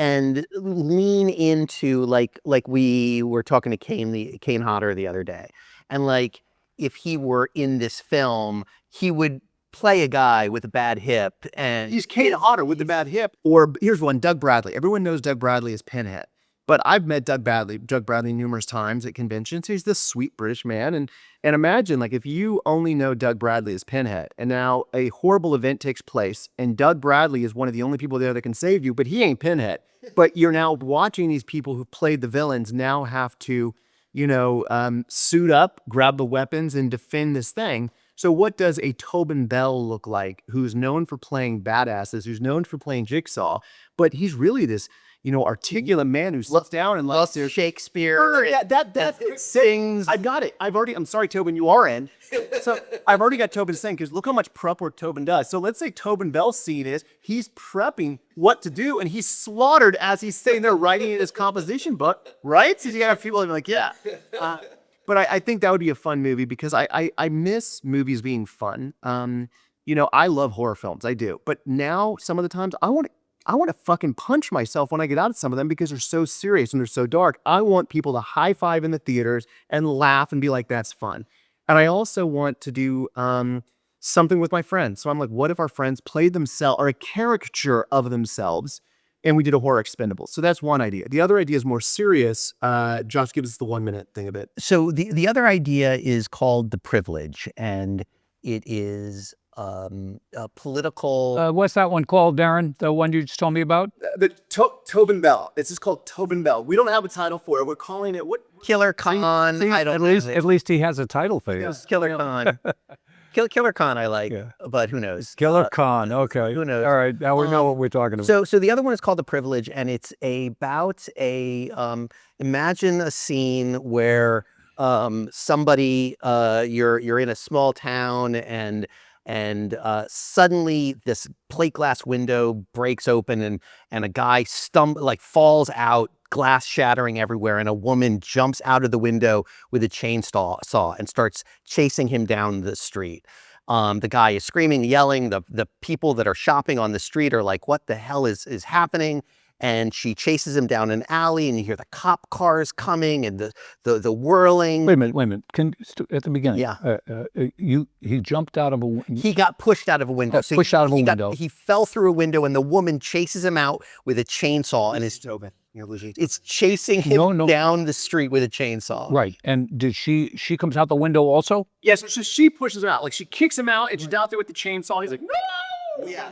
lean into like we were talking to Kane Hodder the other day, and like, if he were in this film, he would play a guy with a bad hip. And he's Kane Hodder with the bad hip. Or here's one, Doug Bradley. Everyone knows Doug Bradley as Pinhead. But I've met Doug Bradley numerous times at conventions. He's this sweet British man. And imagine, like, if you only know Doug Bradley as Pinhead, and now a horrible event takes place, and Doug Bradley is one of the only people there that can save you, but he ain't Pinhead. But you're now watching these people who played the villains now have to suit up, grab the weapons, and defend this thing. So what does a Tobin Bell look like, who's known for playing badasses, who's known for playing Jigsaw, but he's really this, articulate man who sits down and loves Shakespeare. Yeah, that sings. I've got it. I'm sorry, Tobin, you are in. So I've already got Tobin saying, because look how much prep work Tobin does. So let's say Tobin Bell's scene is he's prepping what to do, and he's slaughtered as he's sitting there writing in his composition book, right? So you have people like, yeah. But I think that would be a fun movie because I miss movies being fun. I love horror films. I do. But now some of the times I want to fucking punch myself when I get out of some of them because they're so serious and they're so dark. I want people to high five in the theaters and laugh and be like, that's fun. And I also want to do something with my friends. So I'm like, what if our friends played themselves or a caricature of themselves and we did a horror Expendables? So that's one idea. The other idea is more serious. Josh, give us the 1 minute thing of it. So the other idea is called The Privilege, and it is a political. What's that one called, Darren? The one you just told me about? Tobin Bell. It's just called Tobin Bell. We don't have a title for it. We're calling it what? Killer Con. I don't know. At least he has a title for you. Killer Con. Killer Con I like, but who knows? Killer Con, okay. Who knows? All right, now we know what we're talking about. So the other one is called The Privilege, and it's about imagine a scene where somebody, you're in a small town, and and suddenly this plate glass window breaks open, and a guy falls out, glass shattering everywhere, and a woman jumps out of the window with a chainsaw and starts chasing him down the street. The guy is screaming, yelling. The people that are shopping on the street are like, what the hell is happening? And she chases him down an alley, and you hear the cop cars coming and the whirling. Wait a minute. At the beginning, Yeah. He jumped out of a. He got pushed out of a window. Pushed out of a window. He fell through a window, and the woman chases him out with a chainsaw, and Tobin. it's chasing him down the street with a chainsaw. Right. And did she comes out the window also? Yes, so she pushes him out. Like she kicks him out, and she's down there with the chainsaw. He's like, no. Yeah.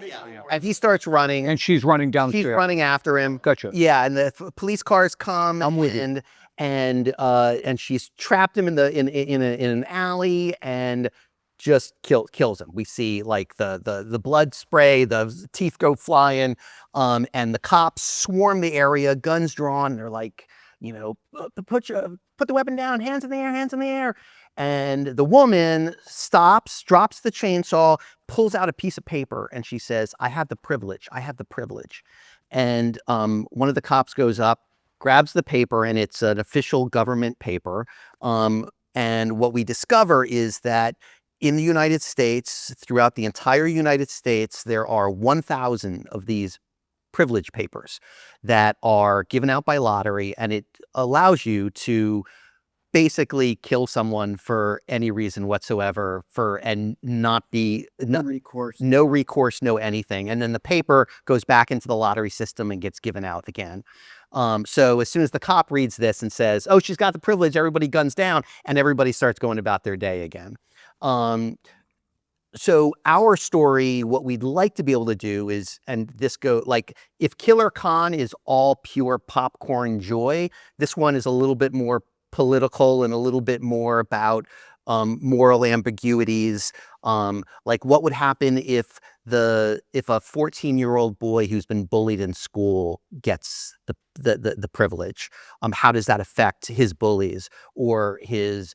And he starts running, And she's running down the she's stairs. running after him. Gotcha. Yeah, and the police cars come. I'm with you. And she's trapped him in an alley and just kills him. We see like the blood spray, the teeth go flying, and the cops swarm the area, guns drawn. They're like, put the weapon down, hands in the air. And the woman stops, drops the chainsaw, pulls out a piece of paper, and she says, I have the privilege. And one of the cops goes up, grabs the paper, and it's an official government paper. And what we discover is that in the United States, throughout the entire United States, there are 1,000 of these privilege papers that are given out by lottery, and it allows you to basically kill someone for any reason whatsoever and not be no recourse, no anything. And then the paper goes back into the lottery system and gets given out again. So as soon as the cop reads this and says, oh, she's got the privilege, everybody guns down, and everybody starts going about their day again. So our story, what we'd like to be able to do is, and this if Killer Khan is all pure popcorn joy, this one is a little bit more political and a little bit more about moral ambiguities. Like what would happen if a 14-year-old boy who's been bullied in school gets the privilege? How does that affect his bullies or his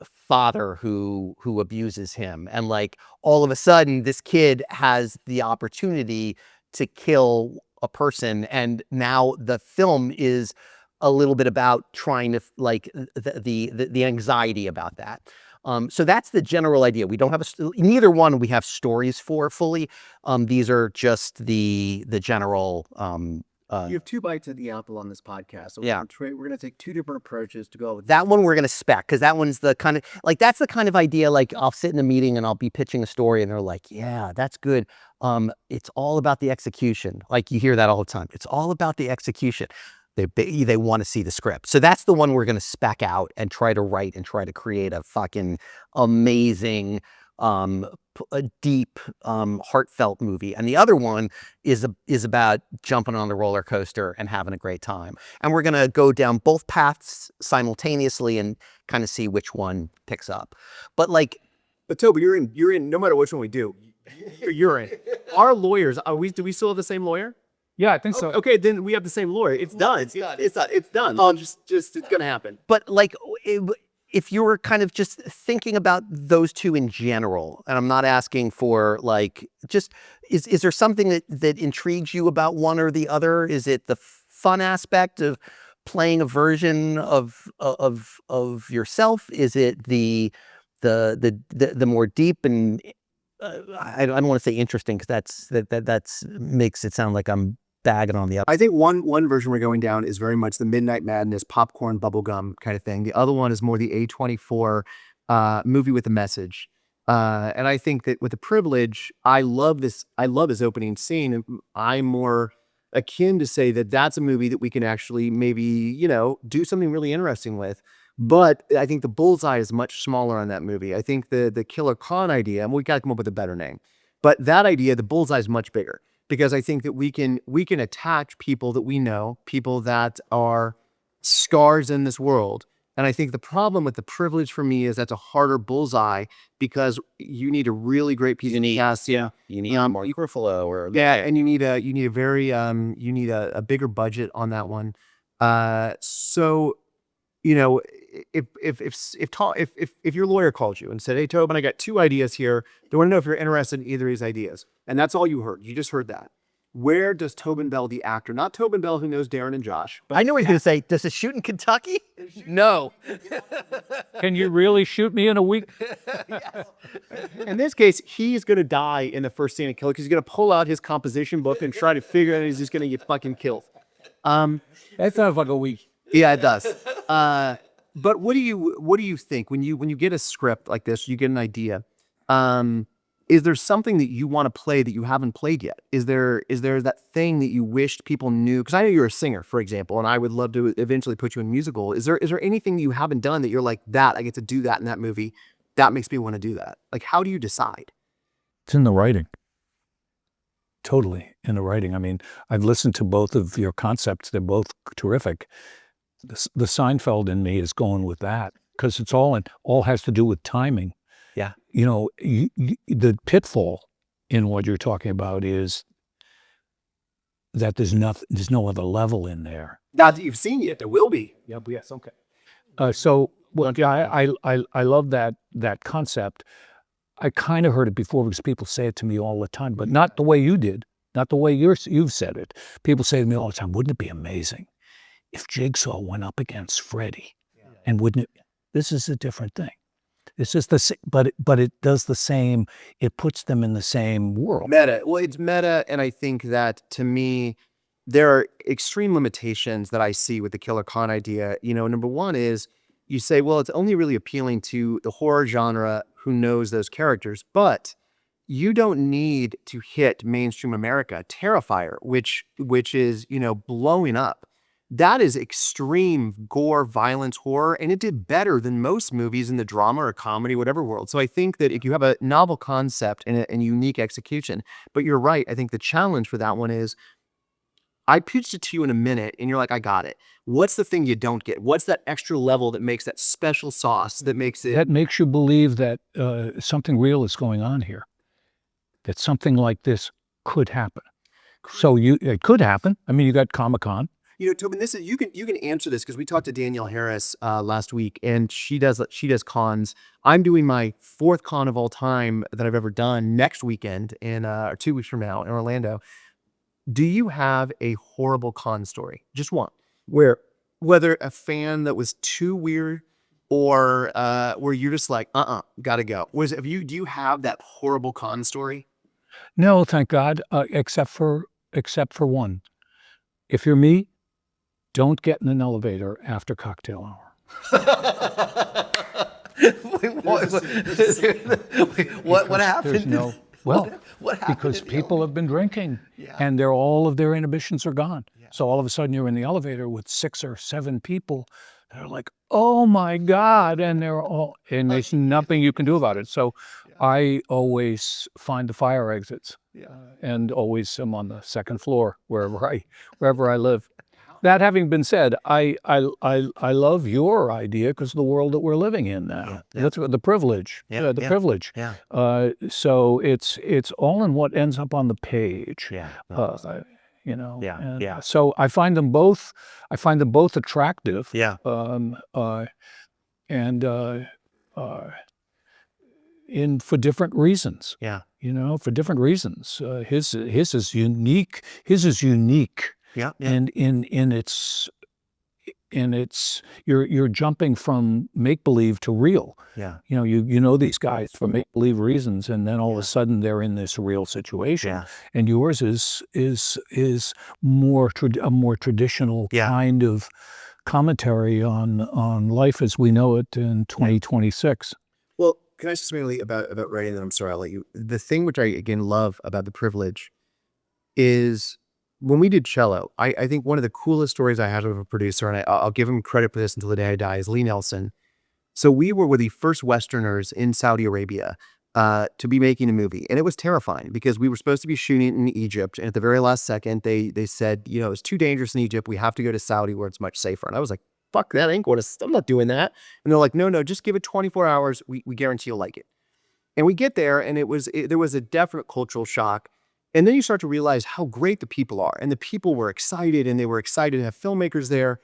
father who abuses him? And like all of a sudden this kid has the opportunity to kill a person, and now the film is a little bit about trying to the anxiety about that. So that's the general idea. We don't have neither one we have stories for fully. These are just the general. You have two bites at the apple on this podcast. So Yeah. we're going to take two different approaches to go with That one we're going to spec, because that one's the kind of that's the kind of idea. Like I'll sit in a meeting and I'll be pitching a story, and they're like, "Yeah, that's good. It's all about the execution." Like you hear that all the time. It's all about the execution. They want to see the script. So that's the one we're going to spec out and try to write and try to create a fucking amazing, a deep, heartfelt movie. And the other one is about jumping on the roller coaster and having a great time. And we're going to go down both paths simultaneously and kind of see which one picks up. But Toby, you're in. No matter which one we do, you're in. Our lawyers, do we still have the same lawyer? Yeah, I think so. Okay, then we have the same lawyer. It's done. It's done. Just it's gonna happen. But if you were kind of just thinking about those two in general, and I'm not asking for just is there something that intrigues you about one or the other? Is it the fun aspect of playing a version of yourself? Is it the more deep and I don't want to say interesting, because that's makes it sound like I'm bagging on the other. I think one version we're going down is very much the Midnight Madness, popcorn, bubblegum kind of thing. The other one is more the A24 movie with a message. And I think that with The Privilege, I love this opening scene. And I'm more akin to say that that's a movie that we can actually maybe, do something really interesting with. But I think the bullseye is much smaller on that movie. I think the Killer Khan idea, and we got to come up with a better name, but that idea, the bullseye is much bigger, because I think that we can attach people that we know, people that are scars in this world. And I think the problem with The Privilege for me is that's a harder bullseye, because you need a really great piece of cast. Yeah, You need Mark Ruffalo or and you need a very you need a bigger budget on that one. So if your lawyer called you and said, "Hey, Tobin, I got 2 ideas here. They want to know if you're interested in either of these ideas," and that's all you heard. You just heard that. Where does Tobin Bell, the actor, not Tobin Bell who knows Darren and Josh, but I know what he's going to say. Does it shoot in Kentucky? No. Can you really shoot me in a week? in this case, he's going to die in the first scene of Killer because he's going to pull out his composition book and try to figure out he's just going to get fucking killed. That sounds like a week. Yeah, it does. But what do you think when you get a script like this, you get an idea? Is there something that you want to play that you haven't played yet? Is there that thing that you wished people knew? Because I know you're a singer, for example, and I would love to eventually put you in a musical. Is there anything that you haven't done that you're like, that I get to do that in that movie? That makes me want to do that. Like, how do you decide? It's in the writing. Totally in the writing. I mean, I've listened to both of your concepts. They're both terrific. The Seinfeld in me is going with that because it's all has to do with timing. Yeah. You know, the pitfall in what you're talking about is that there's no other level in there. Not that you've seen yet, there will be. Yeah, but yes, okay. So, well, yeah, I love that concept. I kind of heard it before because people say it to me all the time, but not the way you did, not the way you've said it. People say to me all the time, "Wouldn't it be amazing if Jigsaw went up against Freddy?" And wouldn't it? This is a different thing. It's just but it does the same. It puts them in the same world. Meta. Well, it's meta, and I think that to me, there are extreme limitations that I see with the Killer Khan idea. You know, number one is you say, well, it's only really appealing to the horror genre who knows those characters, but you don't need to hit mainstream America. Terrifier, which is, you know, blowing up. That is extreme gore, violence, horror, and it did better than most movies in the drama or comedy, whatever world. So I think that if you have a novel concept and unique execution, but you're right, I think the challenge for that one is, I pitched it to you in a minute, and you're like, I got it. What's the thing you don't get? What's that extra level that makes that special sauce that makes it... That makes you believe that something real is going on here, that something like this could happen. So it could happen. I mean, you got Comic-Con. You know, Tobin, this is you can answer this because we talked to Danielle Harris last week, and she does cons. I'm doing my 4th con of all time that I've ever done next weekend or 2 weeks from now in Orlando. Do you have a horrible con story? Just one, whether a fan that was too weird or where you're just like, gotta go. Do you have that horrible con story? No, thank God, except for one. If you're me, don't get in an elevator after cocktail hour. What happened? Well, what happened because people have been drinking, and all of their inhibitions are gone. Yeah. So all of a sudden you're in the elevator with 6 or 7 people. They're like, "Oh my God!" And there's nothing you can do about it. So I always find the fire exits, and always am on the 2nd floor wherever I live. That having been said, I love your idea because of the world that we're living in now. That's the privilege. Privilege. Yeah. So it's all in what ends up on the page. Yeah. You know. Yeah. And, so I find them both attractive. Yeah. For different reasons. Yeah. You know, for different reasons. His is unique. Yeah. And in its you're jumping from make-believe to real. Yeah. You know, you know these guys for make-believe reasons, and then all of a sudden they're in this real situation. Yeah. And yours is more a more traditional kind of commentary on life as we know it in 2026. Well, can I just mainly about writing? And I'm sorry, I'll let you. The thing which I again love about the privilege is, when we did Cello, I think one of the coolest stories I had of a producer, and I'll give him credit for this until the day I die, is Lee Nelson. So we were the first Westerners in Saudi Arabia to be making a movie. And it was terrifying because we were supposed to be shooting it in Egypt. And at the very last second, they said, you know, it's too dangerous in Egypt. We have to go to Saudi where it's much safer. And I was like, fuck that, I'm not doing that. And they're like, no, just give it 24 hours. We guarantee you'll like it. And we get there, and there was a definite cultural shock. And then you start to realize how great the people are. And the people were excited, and they were excited to have filmmakers there.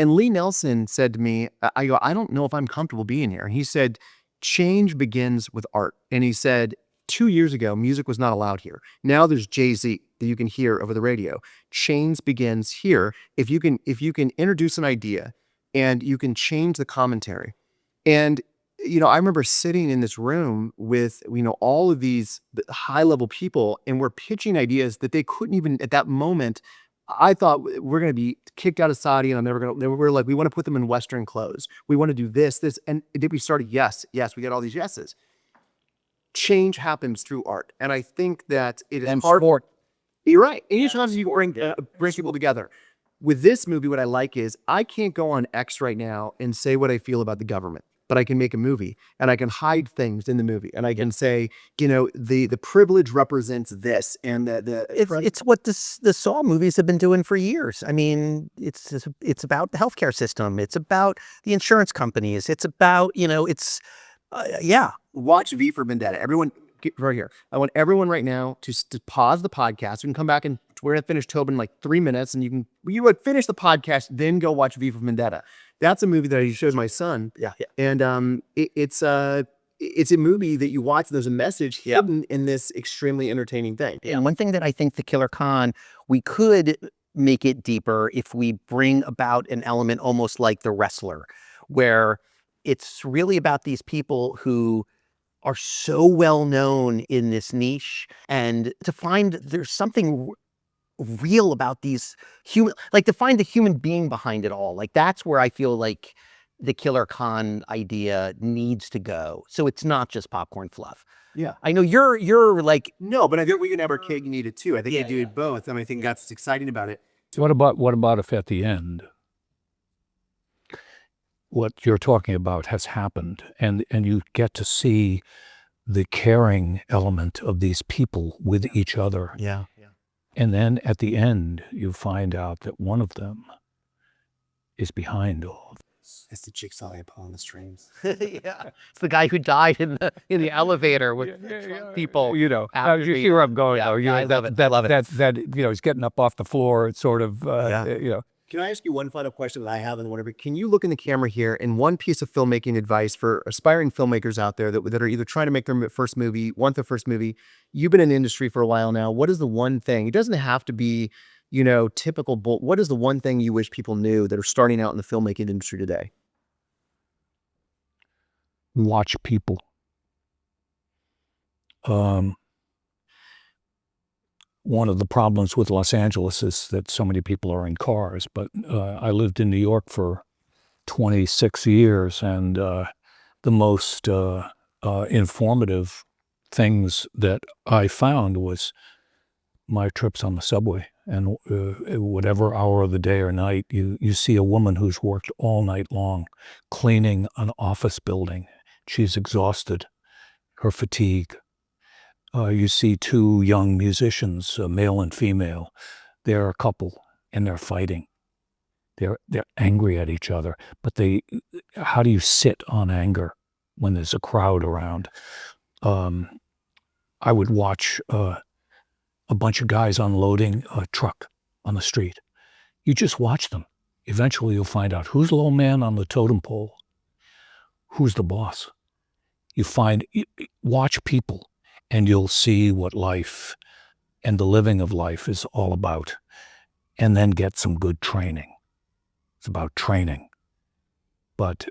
And Lee Nelson said to me, I go, I don't know if I'm comfortable being here. And he said, change begins with art. And he said, 2 years ago, music was not allowed here. Now there's Jay-Z that you can hear over the radio. Change begins here. If you can introduce an idea and you can change the commentary. And, I remember sitting in this room with, all of these high level people, and we're pitching ideas that they couldn't even at that moment. I thought we're going to be kicked out of Saudi, and I'm never going to, we're like, we want to put them in Western clothes. We want to do this. And then we started, yes, we get all these yeses. Change happens through art. And I think that it is hard. Sport. You're right. Anytime you bring people together. With this movie, what I like is I can't go on X right now and say what I feel about the government, but I can make a movie and I can hide things in the movie. And I can say, the privilege represents this. And it's what the Saw movies have been doing for years. I mean, it's about the healthcare system. It's about the insurance companies. It's about, yeah. Watch V for Vendetta. Everyone, get right here. I want everyone right now to pause the podcast. You can come back and we're going to finish Tobin in like 3 minutes, and you would finish the podcast, then go watch V for Vendetta. That's a movie that I showed my son. Yeah. And it's a movie that you watch. There's a message hidden in this extremely entertaining thing. And one thing that I think The Killer Khan, we could make it deeper if we bring about an element almost like The Wrestler, where it's really about these people who are so well known in this niche, and to find there's something real about these human, like to find the human being behind it all. Like that's where I feel like the Killer Khan idea needs to go. So it's not just popcorn fluff. Yeah. I know you're like, no, but I think we can have our cake and eat it too. I think you do it both. I think that's what's exciting about it. So what about if at the end what you're talking about has happened and you get to see the caring element of these people with each other. Yeah. And then at the end, you find out that one of them is behind all of this. It's the Jigsaw I pull on the strings. Yeah. It's the guy who died in the elevator with people. You see where I'm going. Yeah, I love it. I love it. That he's getting up off the floor. It's sort of, Can I ask you one final question that I have and whatever? Can you look in the camera here and one piece of filmmaking advice for aspiring filmmakers out there that are either trying to make their first movie, want their first movie? You've been in the industry for a while now. What is the one thing? It doesn't have to be, typical. What is the one thing you wish people knew that are starting out in the filmmaking industry today? Watch people. One of the problems with Los Angeles is that so many people are in cars, but I lived in New York for 26 years, and the most informative things that I found was my trips on the subway. And whatever hour of the day or night, you see a woman who's worked all night long cleaning an office building. She's exhausted, her fatigue. You see two young musicians, male and female. They're a couple and they're fighting. They're angry at each other. But how do you sit on anger when there's a crowd around? I would watch a bunch of guys unloading a truck on the street. You just watch them. Eventually you'll find out who's the low man on the totem pole, who's the boss. Watch people. And you'll see what life and the living of life is all about. And then get some good training. It's about training. But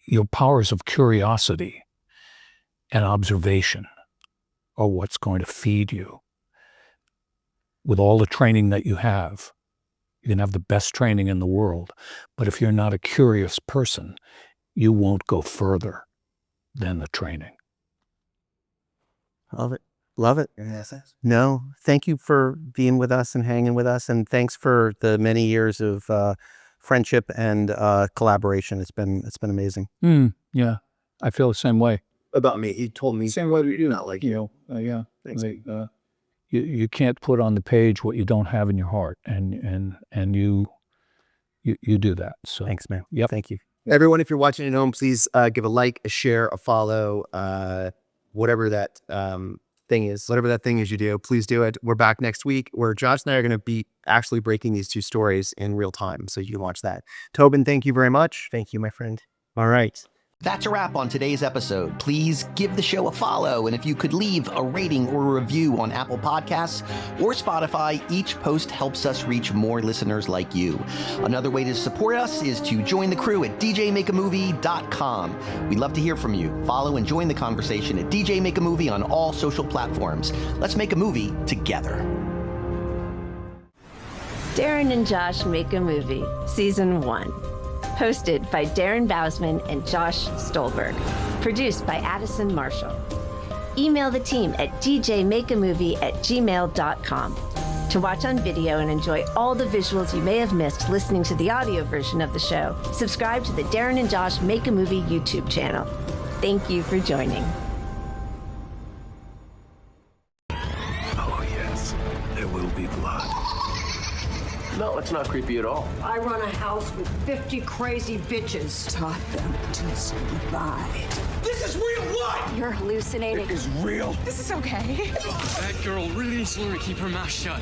your powers of curiosity and observation are what's going to feed you. With all the training that you have, you can have the best training in the world. But if you're not a curious person, you won't go further than the training. Love it. Love it. No, thank you for being with us and hanging with us. And thanks for the many years of friendship and collaboration. It's been amazing. Yeah, I feel the same way. About me. He told me. Same way you do. Not like you. Yeah. Thanks. You can't put on the page what you don't have in your heart. And you do that. So thanks, man. Yep. Thank you. Everyone, if you're watching at home, please give a like, a share, a follow, whatever that thing is. Whatever that thing is you do, please do it. We're back next week where Josh and I are going to be actually breaking these 2 stories in real time. So you can watch that. Tobin, thank you very much. Thank you, my friend. All right. That's a wrap on today's episode. Please give the show a follow, and if you could leave a rating or a review on Apple Podcasts or Spotify, each post helps us reach more listeners like you. Another way to support us is to join the crew at djmakeamovie.com. We'd love to hear from you. Follow and join the conversation at DJ Make a Movie on all social platforms. Let's make a movie together. Darren and Josh Make a Movie, Season 1. Hosted by Darren Bousman and Josh Stolberg. Produced by Addison Marshall. Email the team at djmakeamovie@gmail.com. To watch on video and enjoy all the visuals you may have missed listening to the audio version of the show, subscribe to the Darren and Josh Make a Movie YouTube channel. Thank you for joining. Oh, yes. There will be blood. No, it's not creepy at all. I run a house with 50 crazy bitches. Taught them to survive. This is real life! You're hallucinating. It is real. This is okay. That girl really needs to learn to keep her mouth shut.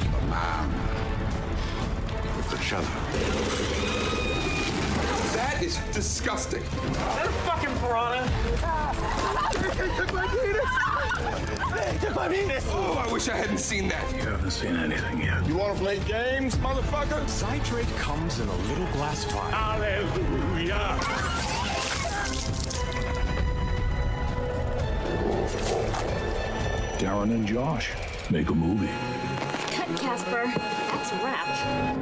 With the cello. That is disgusting. Is that a fucking piranha? They took my penis! They took my penis! Oh, I wish I hadn't seen that. You haven't seen anything yet. You wanna play games, motherfucker? Citrate comes in a little glass vial. Hallelujah! Darren and Josh make a movie. Cut, Casper. That's a wrap.